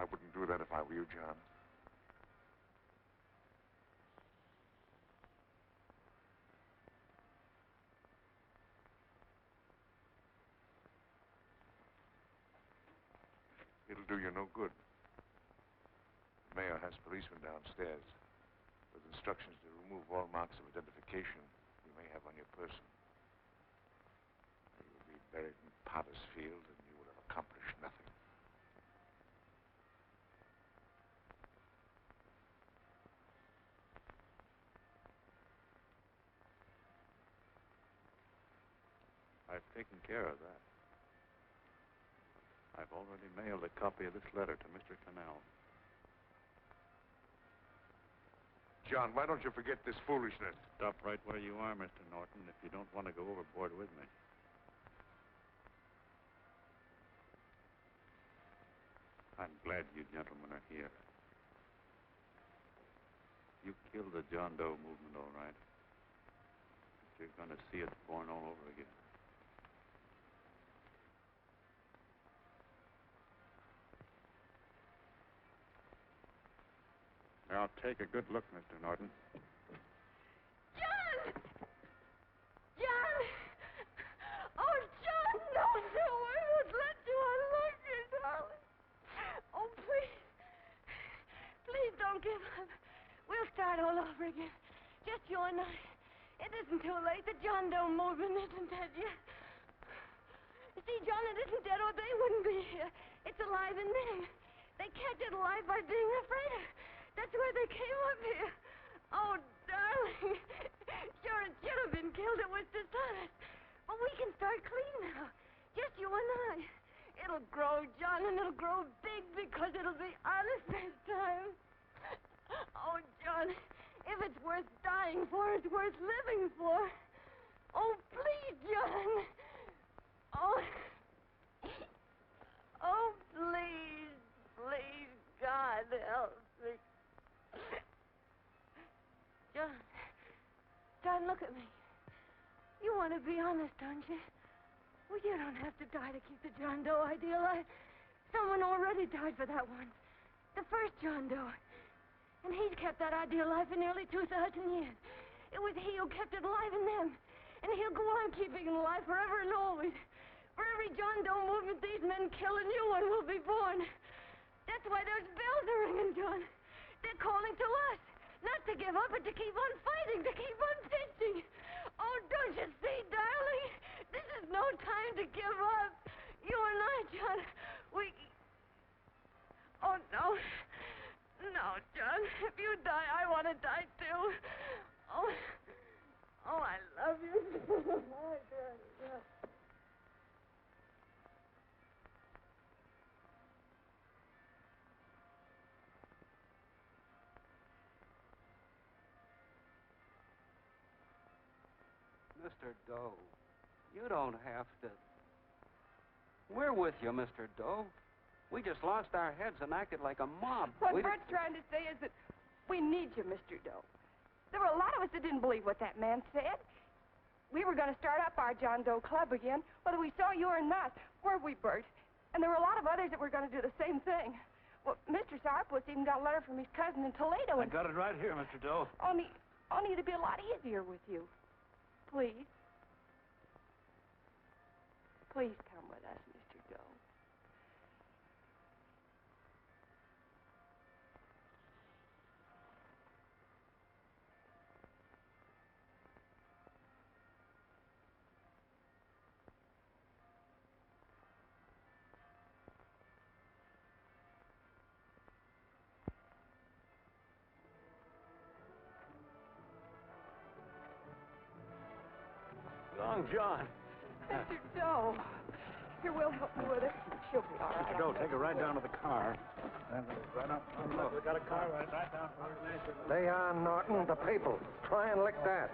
I wouldn't do that if I were you, John. It'll do you no good. The mayor has policemen downstairs with instructions to remove all marks of identification you may have on your person. You will be buried in Potter's Field, and you will have accomplished nothing. I've taken care of that. I've already mailed a copy of this letter to Mr. Canal. John, why don't you forget this foolishness? Stop right where you are, Mr. Norton, if you don't want to go overboard with me. I'm glad you gentlemen are here. You killed the John Doe movement, all right. But you're going to see it born all over again. Now, take a good look, Mr. Norton. John! John! Oh, John, no, I won't let you unlock your darling. Oh, please. Please don't give up. We'll start all over again. Just you and I. It isn't too late. The John Doe movement isn't dead yet. You see, John, it isn't dead or they wouldn't be here. It's alive in them. They kept it alive by being afraid of. That's why they came up here. Oh, darling. Sure, it should have been killed. It was dishonest. But we can start clean now. Just you and I. It'll grow, John, and it'll grow big because it'll be honest this time. Oh, John, if it's worth dying for, it's worth living for. Oh, please, John. Oh. Oh, please, please, God, help me. John, look at me. You want to be honest, don't you? Well, you don't have to die to keep the John Doe idea alive. Someone already died for that one. The first John Doe. And he's kept that idea alive for nearly 2,000 years. It was he who kept it alive in them. And he'll go on keeping it alive forever and always. Forever every John Doe movement these men kill a new one will be born. That's why those bells are ringing, John. They're calling to us. Not to give up, but to keep on fighting, to keep on pitching. Oh, don't you see, darling? This is no time to give up. You and I, John, we... Oh, no. No, John. If you die, I want to die, too. Oh, I love you. Oh, God. Mr. Doe, you don't have to. We're with you, Mr. Doe. We just lost our heads and acted like a mob. What Bert's trying to say is that we need you, Mr. Doe. There were a lot of us that didn't believe what that man said. We were going to start up our John Doe Club again, whether we saw you or not. Weren't we, Bert? And there were a lot of others that were going to do the same thing. Well, Mr. Sarpus even got a letter from his cousin in Toledo. I got it right here, Mr. Doe. Only it'd be a lot easier with you. Please. Please come with us, Mr. Doe. Long John. Mr. Doe. Here, we'll help you with it. She'll be all right. Mr. Doe, take her right down to the car. Right up. Look, we got a car right down. Leon Norton, the papal. Try and lick that.